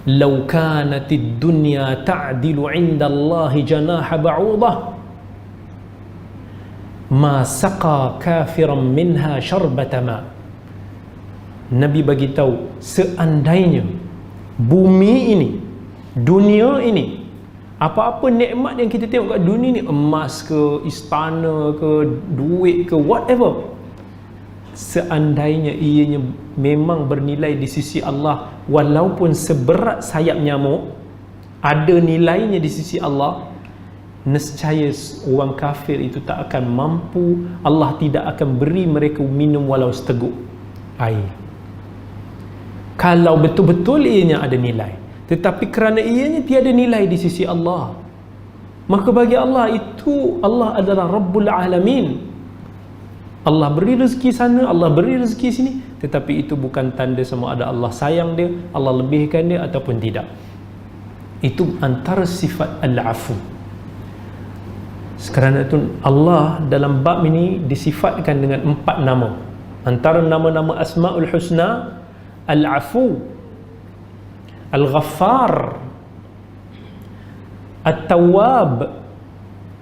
"Lau kanatid dunya ta'dilu 'inda Allah janaha ba'udah, ma saqa kafiran minha syarbata ma." Nabi bagi tahu, seandainya bumi ini, dunia ini, apa-apa nikmat yang kita tengok kat dunia ni, emas ke, istana ke, duit ke, whatever, seandainya ianya memang bernilai di sisi Allah, walaupun seberat sayap nyamuk, ada nilainya di sisi Allah, nescaya orang kafir itu tak akan mampu, Allah tidak akan beri mereka minum walau seteguk air. Kalau betul-betul ianya ada nilai. Tetapi kerana ianya tiada nilai di sisi Allah, maka bagi Allah itu, Allah adalah Rabbul Alamin. Allah beri rezeki sana, Allah beri rezeki sini, tetapi itu bukan tanda sama ada Allah sayang dia, Allah lebihkan dia ataupun tidak. Itu antara sifat Al-Afu. Kerana itu Allah dalam bab ini disifatkan dengan 4 nama. Antara nama-nama Asma'ul Husna, Al-Afu, Al-Ghaffar, At-Tawwab,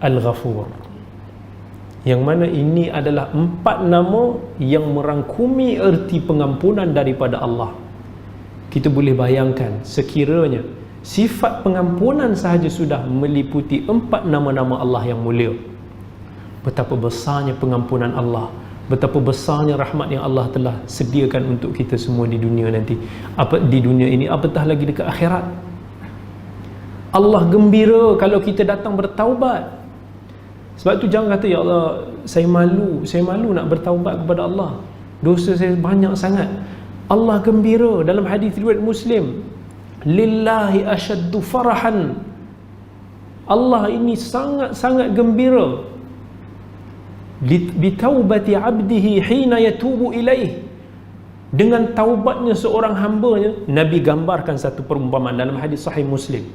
Al-Ghafur. Yang mana ini adalah 4 nama yang merangkumi erti pengampunan daripada Allah. Kita boleh bayangkan, sekiranya sifat pengampunan sahaja sudah meliputi 4 nama-nama Allah yang mulia, betapa besarnya pengampunan Allah, betapa besarnya rahmat yang Allah telah sediakan untuk kita semua di dunia nanti, di dunia ini, apatah lagi dekat akhirat. Allah gembira kalau kita datang bertaubat. Sebab tu jangan kata, ya Allah, saya malu nak bertaubat kepada Allah, dosa saya banyak sangat. Allah gembira. Dalam hadis riwayat Muslim, lillahi asyaddu farahan, Allah ini sangat-sangat gembira bitaubati abdihi hina yatubu ilaih, dengan taubatnya seorang hambanya. Nabi gambarkan satu perumpamaan dalam hadis sahih Muslim.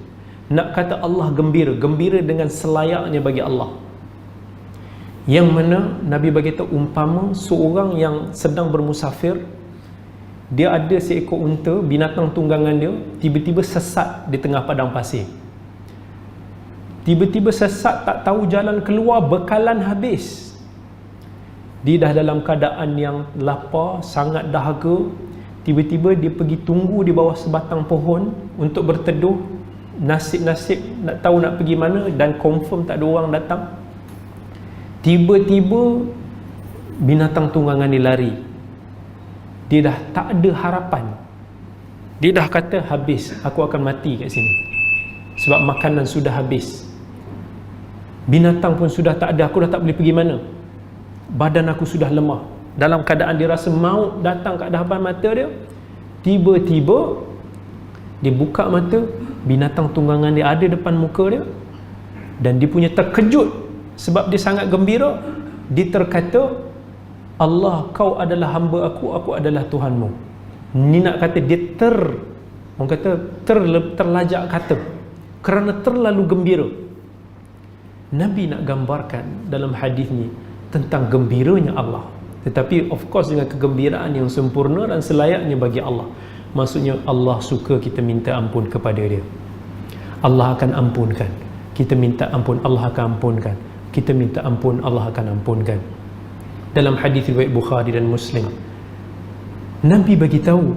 Nak kata Allah gembira dengan selayaknya bagi Allah, yang mana Nabi bagi tahu umpama seorang yang sedang bermusafir, dia ada seekor unta, binatang tunggangan dia, tiba-tiba sesat di tengah padang pasir. Tiba-tiba sesat, tak tahu jalan keluar, bekalan habis. Dia dah dalam keadaan yang lapar, sangat dahaga. Tiba-tiba dia pergi tunggu di bawah sebatang pohon untuk berteduh, nasib-nasib nak tahu nak pergi mana, dan confirm tak ada orang datang. Tiba-tiba binatang tunggangan ni lari. Dia dah tak ada harapan. Dia dah kata, habis, aku akan mati kat sini, sebab makanan sudah habis, binatang pun sudah tak ada, aku dah tak boleh pergi mana, badan aku sudah lemah. Dalam keadaan dia rasa maut datang kat hadapan mata dia, tiba-tiba dia buka mata, binatang tunggangan dia ada depan muka dia, dan dia punya terkejut sebab dia sangat gembira. Dia terkata, Allah, kau adalah hamba aku adalah Tuhanmu. Ni nak kata dia orang kata terlajak kata, kerana terlalu gembira. Nabi nak gambarkan dalam hadis ni tentang gembiranya Allah, tetapi of course dengan kegembiraan yang sempurna dan selayaknya bagi Allah. Maksudnya Allah suka kita minta ampun kepada dia, Allah akan ampunkan. Kita minta ampun, Allah akan ampunkan. Kita minta ampun, Allah akan ampunkan. Dalam hadis riwayat Bukhari dan Muslim, Nabi bagi tahu,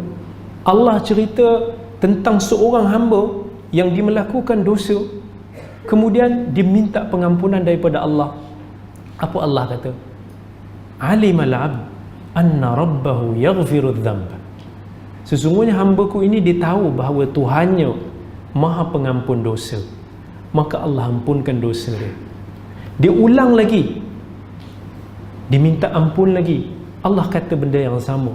Allah cerita tentang seorang hamba yang dia melakukan dosa, kemudian dia minta pengampunan daripada Allah. Apa Allah kata? Alimal abd anna rabbahu yaghfiru dzamb. Sesungguhnya hamba-Ku ini dia tahu bahawa Tuhannya Maha Pengampun dosa, maka Allah ampunkan dosa dia. Dia ulang lagi, dia minta ampun lagi, Allah kata benda yang sama.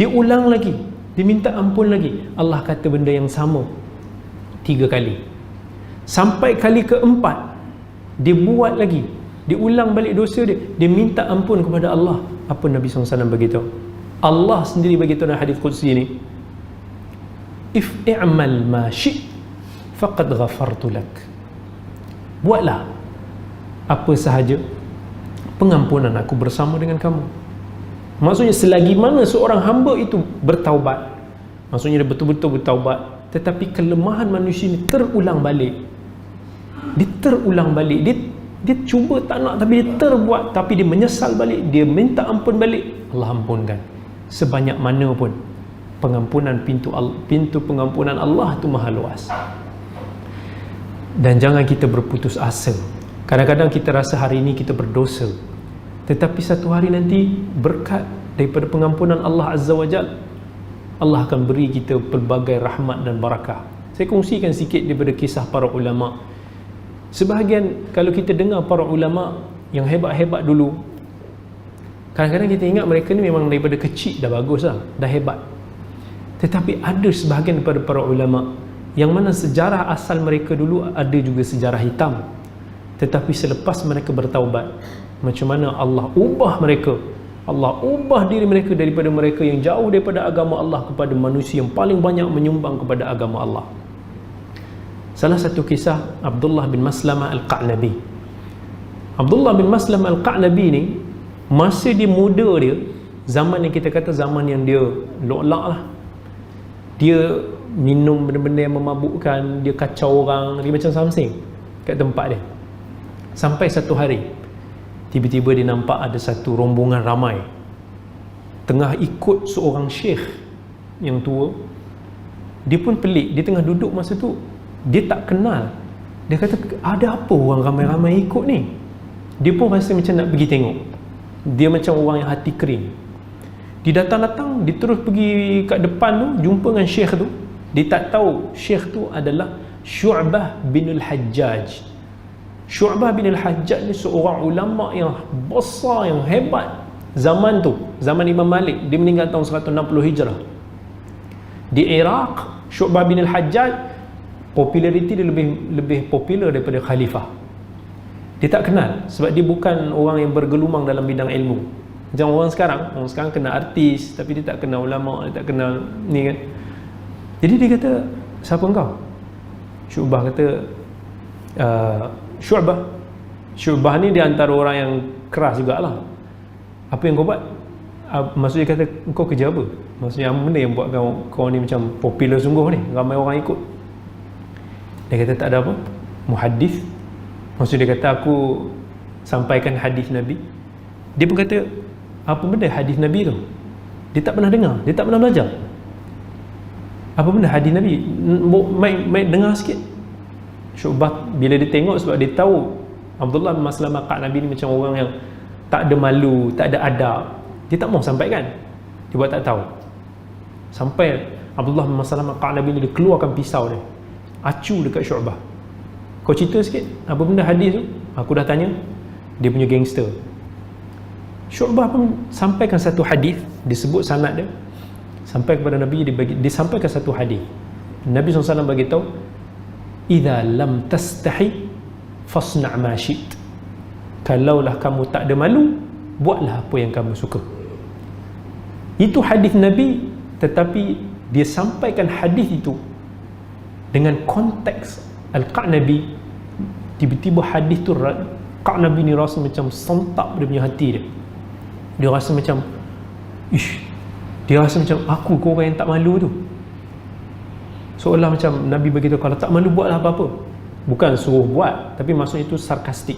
Dia ulang lagi, dia minta ampun lagi, Allah kata benda yang sama 3 kali. Sampai kali keempat dia buat lagi, dia ulang balik dosa dia, dia minta ampun kepada Allah. Apa Nabi SAW beritahu? Allah sendiri beritahu dalam hadis qudsi ni, if i'mal ma syi' faqad ghafartu lak. Buatlah apa sahaja, pengampunan aku bersama dengan kamu. Maksudnya selagi mana seorang hamba itu bertaubat, maksudnya dia betul-betul bertaubat, tetapi kelemahan manusia ini terulang balik, dia terulang balik, dia cuba tak nak tapi dia terbuat, tapi dia menyesal balik, dia minta ampun balik, Allah ampunkan. Sebanyak mana pun pengampunan, pintu pengampunan Allah itu maha luas. Dan jangan kita berputus asa. Kadang-kadang kita rasa hari ini kita berdosa, tetapi satu hari nanti berkat daripada pengampunan Allah Azza wa Jal, Allah akan beri kita pelbagai rahmat dan barakah. Saya kongsikan sikit daripada kisah para ulama. Sebahagian kalau kita dengar para ulama yang hebat-hebat dulu, kadang-kadang kita ingat mereka ni memang daripada kecil dah bagus lah, dah hebat. Tetapi ada sebahagian daripada para ulama yang mana sejarah asal mereka dulu ada juga sejarah hitam, tetapi selepas mereka bertaubat, macam mana Allah ubah mereka, Allah ubah diri mereka daripada mereka yang jauh daripada agama Allah kepada manusia yang paling banyak menyumbang kepada agama Allah. Salah satu kisah Abdullah bin Maslamah Al-Qa'nabi. Abdullah bin Maslamah Al-Qa'nabi ni, masa dia muda dia, zaman yang kita kata zaman yang dia lo'lak lah, dia minum benda-benda yang memabukkan, dia kacau orang, dia macam something kat tempat dia. Sampai satu hari tiba-tiba dia nampak ada satu rombongan ramai tengah ikut seorang syekh yang tua. Dia pun pelik, dia tengah duduk masa tu, dia tak kenal. Dia kata, ada apa orang ramai-ramai ikut ni? Dia pun rasa macam nak pergi tengok. Dia macam orang yang hati kering. Dia datang-datang, dia terus pergi kat depan tu, jumpa dengan syekh tu. Dia tak tahu syekh tu adalah Syu'bah bin Al-Hajjaj. Syu'bah bin Al-Hajjaj ni seorang ulama yang besar, yang hebat zaman tu, zaman Imam Malik. Dia meninggal tahun 160 Hijrah di Iraq. Syu'bah bin Al-Hajjaj populariti dia lebih popular daripada khalifah. Dia tak kenal sebab dia bukan orang yang bergelumang dalam bidang ilmu macam orang sekarang kenal artis tapi dia tak kenal ulama, dia tak kenal ni kan. Jadi dia kata, siapa engkau? Syu'bah kata, Syu'bah ni dia antara orang yang keras jugalah. Apa yang kau buat? Maksudnya kata, kau kerja apa? Maksudnya apa benda yang buat kau ni macam popular sungguh ni, ramai orang ikut? Dia kata tak ada apa, muhaddis. Maksud dia kata aku sampaikan hadis Nabi. Dia pun kata, apa benda hadis Nabi tu? Dia tak pernah dengar, dia tak pernah belajar. Apa benda hadis Nabi? Mai dengar sikit. Syu'bah bila dia tengok, sebab dia tahu Abdullah bin Maslamah Qa'nabi ni macam orang yang tak ada malu, tak ada adab, dia tak mau sampaikan, dia buat tak tahu. Sampai Abdullah bin Maslamah Qa'nabi ni dia keluarkan pisau dia, acu dekat Syu'bah. Kau cerita sikit apa benda hadis tu? Aku dah tanya. Dia punya gangster. Syu'bah pun sampaikan satu hadis, disebut sanad dia sampai kepada Nabi. Dia sampaikan satu hadis. Nabi SAW bagi tahu, idza lam tastahi fasna' ma syi't. Kalaulah kamu tak ada malu, buatlah apa yang kamu suka. Itu hadis Nabi, tetapi dia sampaikan hadis itu dengan konteks Al-Qa'nabi. Tiba-tiba hadis tu Qa'nabi ni rasa macam sentak dia punya hati dia. Dia rasa macam dia rasa macam aku ke orang yang tak malu tu. Seolah macam Nabi beritahu, kalau tak malu buatlah apa-apa. Bukan suruh buat, tapi maksudnya itu sarkastik.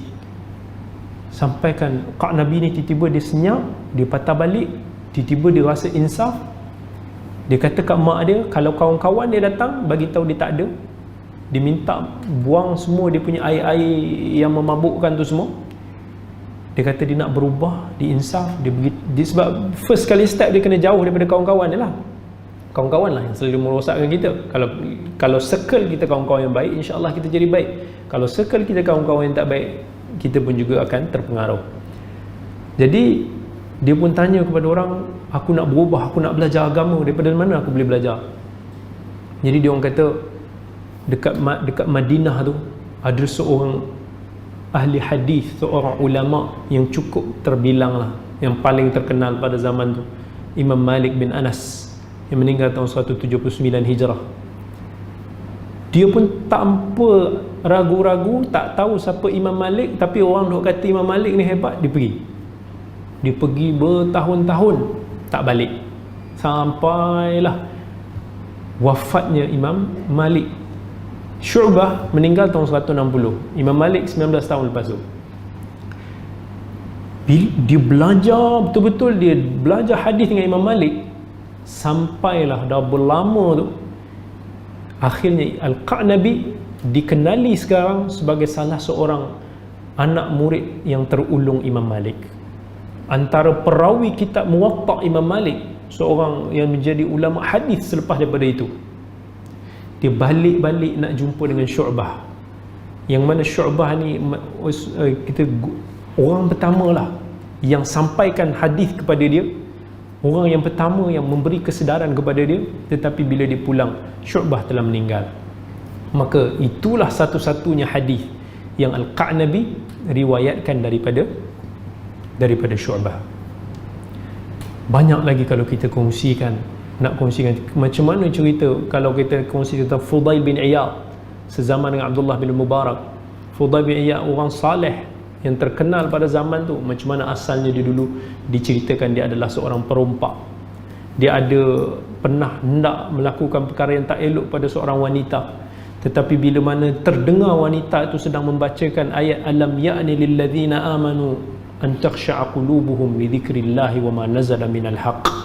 Sampaikan Qa'nabi ni tiba-tiba dia senyap, dia patah balik, tiba-tiba dia rasa insaf. Dia kata kat mak dia, kalau kawan-kawan dia datang bagi tahu dia tak ada, dia minta buang semua dia punya air-air yang memabukkan tu semua. Dia kata dia nak berubah, dia insaf, dia sebab first kali step dia kena jauh daripada kawan-kawan dia lah. kawan-kawan lah yang selalu merosakkan kita. Kalau circle kita kawan-kawan yang baik, insya-Allah kita jadi baik. Kalau circle kita kawan-kawan yang tak baik, kita pun juga akan terpengaruh. Jadi dia pun tanya kepada orang, aku nak berubah, aku nak belajar agama, daripada mana aku boleh belajar? Jadi dia orang kata, dekat Madinah tu ada seorang ahli hadis, seorang ulama yang cukup terbilang lah, yang paling terkenal pada zaman tu, Imam Malik bin Anas, yang meninggal tahun 179 Hijrah. Dia pun tak apa ragu-ragu, tak tahu siapa Imam Malik, tapi orang duk kata Imam Malik ni hebat, dia pergi bertahun-tahun tak balik, sampailah wafatnya Imam Malik. Syu'bah meninggal tahun 160, Imam Malik 19 tahun lepas tu. Dia belajar betul-betul, dia belajar hadis dengan Imam Malik, sampailah dah berlama tu, akhirnya Al-Qa'nabi dikenali sekarang sebagai salah seorang anak murid yang terulung Imam Malik. Antara perawi kitab Muwatta' Imam Malik, seorang yang menjadi ulama hadis selepas daripada itu. Dia balik-balik nak jumpa dengan Syu'bah, yang mana Syu'bah ni orang pertama lah yang sampaikan hadis kepada dia, orang yang pertama yang memberi kesedaran kepada dia. Tetapi bila dia pulang, Syu'bah telah meninggal. Maka itulah satu-satunya hadis yang Al-Qa'nabi riwayatkan daripada Syu'bah. Banyak lagi kalau kita kongsikan, nak kongsikan macam mana cerita. Kalau kita kongsi tentang Fudail bin Iyad sezaman dengan Abdullah bin Mubarak. Fudail bin Iyad orang saleh yang terkenal pada zaman tu. Macam mana asalnya dia dulu diceritakan dia adalah seorang perompak. Dia ada pernah hendak melakukan perkara yang tak elok pada seorang wanita, tetapi bila mana terdengar wanita itu sedang membacakan ayat alam ya'ni lil ladzina amanu an takhsha'a qulubuhum li dzikrillahi wa ma nazala minal haqq.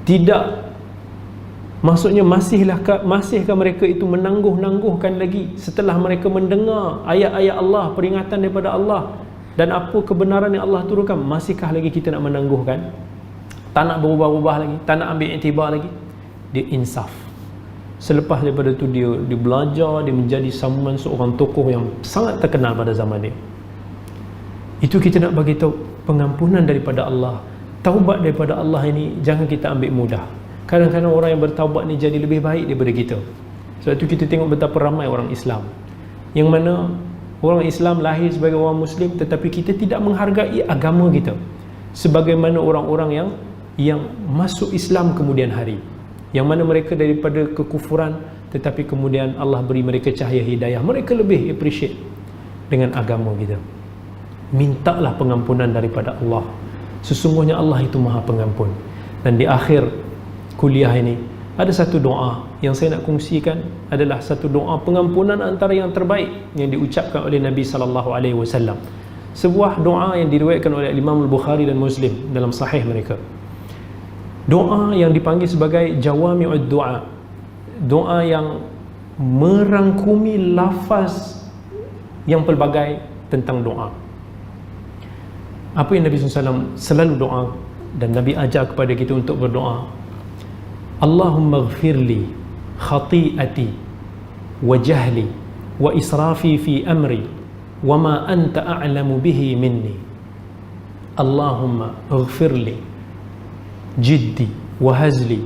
Tidak, maksudnya masihkah mereka itu menangguh-nangguhkan lagi setelah mereka mendengar ayat-ayat Allah, peringatan daripada Allah dan apa kebenaran yang Allah turunkan, masihkah lagi kita nak menangguhkan? Tak nak berubah-ubah lagi, tak nak ambil iktibar lagi. Dia insaf. Selepas daripada tu dia belajar, dia menjadi sambungan seorang tokoh yang sangat terkenal pada zaman dia. Itu kita nak bagi tahu pengampunan daripada Allah, taubat daripada Allah ini jangan kita ambil mudah. Kadang-kadang orang yang bertaubat ni jadi lebih baik daripada kita. Sebab itu kita tengok betapa ramai orang Islam yang mana orang Islam lahir sebagai orang Muslim, tetapi kita tidak menghargai agama kita sebagaimana orang-orang yang masuk Islam kemudian hari, yang mana mereka daripada kekufuran, tetapi kemudian Allah beri mereka cahaya hidayah, mereka lebih appreciate dengan agama kita. Mintalah pengampunan daripada Allah. Sesungguhnya Allah itu Maha Pengampun. Dan di akhir kuliah ini ada satu doa yang saya nak kongsikan, adalah satu doa pengampunan antara yang terbaik yang diucapkan oleh Nabi SAW. Sebuah doa yang diriwayatkan oleh Imam Al-Bukhari dan Muslim dalam sahih mereka. Doa yang dipanggil sebagai jawami'ud doa, doa yang merangkumi lafaz yang pelbagai tentang doa. Apa yang Nabi SAW selalu doa dan Nabi ajar kepada kita untuk berdoa, Allahumma ghfirli khati'ati wa jahli wa israfi fi amri wa ma anta a'lamu bihi minni. Allahumma ghfirli jiddi wa hazli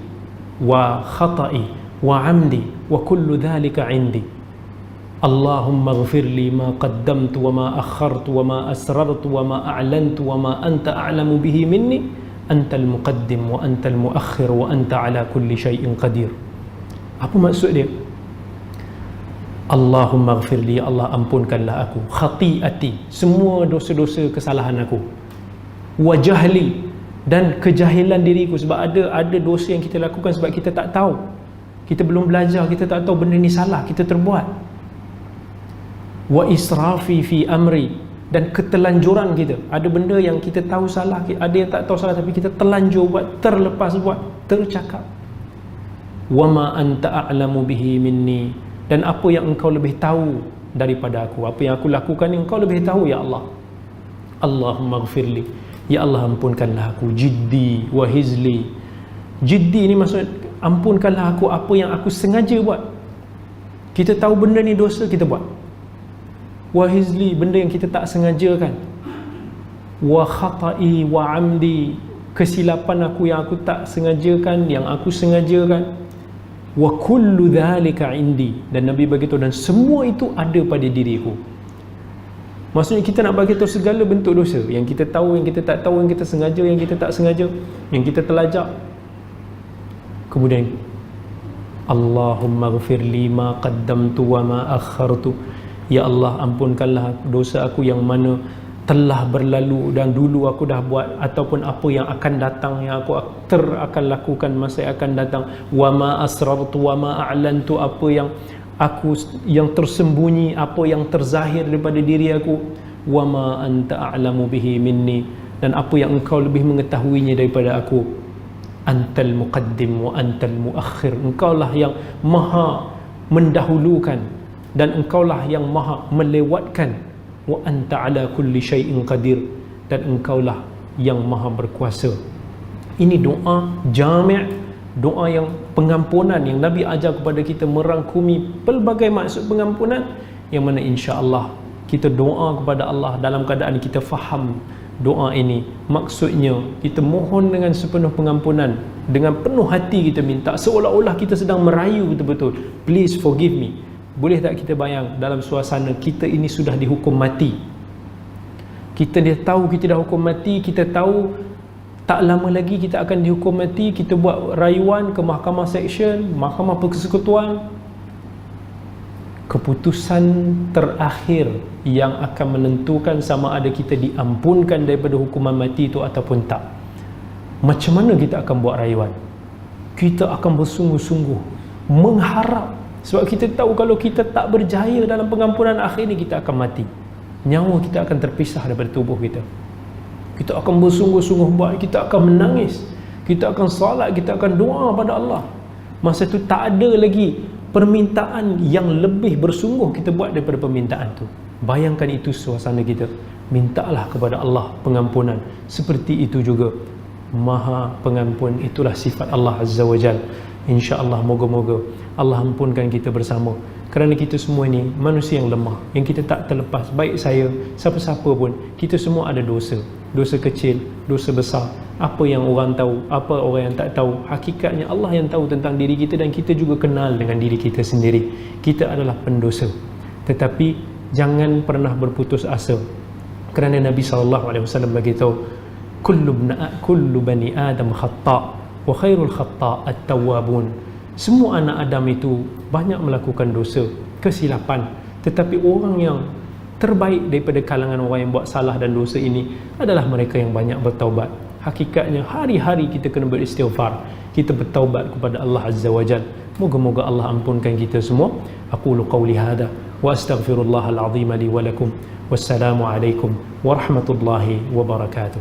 wa khata'i wa amdi wa kullu dhalika indi. Allahumma ghfir li ma qaddamtu wa ma akhartu wa ma asrartu wa ma a'lantu wa ma anta a'lamu bihi minni antal muqaddim wa antal muakhir wa anta ala kulli syai'in qadir. Apa maksud dia? Allahumma ghfir li, ya Allah ampunkanlah aku, khati'ati, semua dosa-dosa kesalahan aku, wa jahli, dan kejahilan diriku, sebab ada dosa yang kita lakukan sebab kita tak tahu, kita belum belajar, kita tak tahu benda ni salah, kita terbuat. Wa israfi fi amri, dan ketelanjuran kita, ada benda yang kita tahu salah, ada yang tak tahu salah tapi kita terlanjur buat, terlepas buat, tercakap. Wa ma anta a'lamu bihi minni, dan apa yang engkau lebih tahu daripada aku, apa yang aku lakukan yang engkau lebih tahu ya Allah. Allahumma ghfirli, ya Allah ampunkanlah aku, jiddi wa hizli. Jiddi ni maksud ampunkanlah aku apa yang aku sengaja buat. Kita tahu benda ni dosa, kita buat. Wa hizli, benda yang kita tak sengajakan. Wa khata'i wa amdi, kesilapan aku yang aku tak sengajakan, yang aku sengajakan. Wa kullu dhalika indi, dan Nabi beritahu, dan semua itu ada pada diriku. Maksudnya kita nak bagi tahu segala bentuk dosa, yang kita tahu, yang kita tak tahu, yang kita sengaja, yang kita tak sengaja, yang kita telajak. Kemudian Allahumma ghfir li ma qaddamtu wa ma akhartu, ya Allah ampunkanlah dosa aku yang mana telah berlalu dan dulu aku dah buat, ataupun apa yang akan datang, yang aku akan lakukan masa yang akan datang. Wa ma asrartu wa ma a'lantu, apa yang tersembunyi, apa yang terzahir daripada diri aku. Wa ma anta a'lamu bihi minni, dan apa yang engkau lebih mengetahuinya daripada aku. Antal muqaddim wa antal muakhir, engkaulah yang maha mendahulukan dan engkaulah yang maha melewatkan. Wa anta ala kulli syai'in qadir, dan engkaulah yang maha berkuasa. Ini doa jami', doa yang pengampunan yang Nabi ajar kepada kita, merangkumi pelbagai maksud pengampunan, yang mana insya-Allah kita doa kepada Allah dalam keadaan kita faham doa ini. Maksudnya kita mohon dengan sepenuh pengampunan, dengan penuh hati kita minta, seolah-olah kita sedang merayu betul-betul, please forgive me. Boleh tak kita bayang dalam suasana kita ini sudah dihukum mati, kita dah tahu kita dah hukum mati, kita tahu tak lama lagi kita akan dihukum mati, kita buat rayuan ke mahkamah seksyen, mahkamah persekutuan, keputusan terakhir yang akan menentukan sama ada kita diampunkan daripada hukuman mati itu ataupun tak. Macam mana kita akan buat rayuan? Kita akan bersungguh-sungguh mengharap, sebab kita tahu kalau kita tak berjaya dalam pengampunan akhir ni, kita akan mati, nyawa kita akan terpisah daripada tubuh kita. Kita akan bersungguh-sungguh buat, kita akan menangis, kita akan salat, kita akan doa pada Allah. Masa tu tak ada lagi permintaan yang lebih bersungguh kita buat daripada permintaan tu. Bayangkan itu suasana kita, mintalah kepada Allah pengampunan. Seperti itu juga Maha Pengampun, itulah sifat Allah Azza wa Jal. InsyaAllah moga-moga Allah ampunkan kita bersama, kerana kita semua ni manusia yang lemah, yang kita tak terlepas, baik saya, siapa-siapa pun, kita semua ada dosa. Dosa kecil, dosa besar, apa yang orang tahu, apa orang yang tak tahu, hakikatnya Allah yang tahu tentang diri kita, dan kita juga kenal dengan diri kita sendiri. Kita adalah pendosa. Tetapi jangan pernah berputus asa, kerana Nabi SAW beritahu, kullu bani Adam khata' wa khairul khata' at-tawwabun. Semua anak Adam itu banyak melakukan dosa, kesilapan, tetapi orang yang terbaik daripada kalangan orang yang buat salah dan dosa ini adalah mereka yang banyak bertaubat. Hakikatnya hari-hari kita kena beristighfar, kita bertaubat kepada Allah Azza wa Jal. Moga-moga Allah ampunkan kita semua. Aqulu qawli hadha wa astaghfirullahal azim li wa lakum. Wassalamu alaikum warahmatullahi wabarakatuh.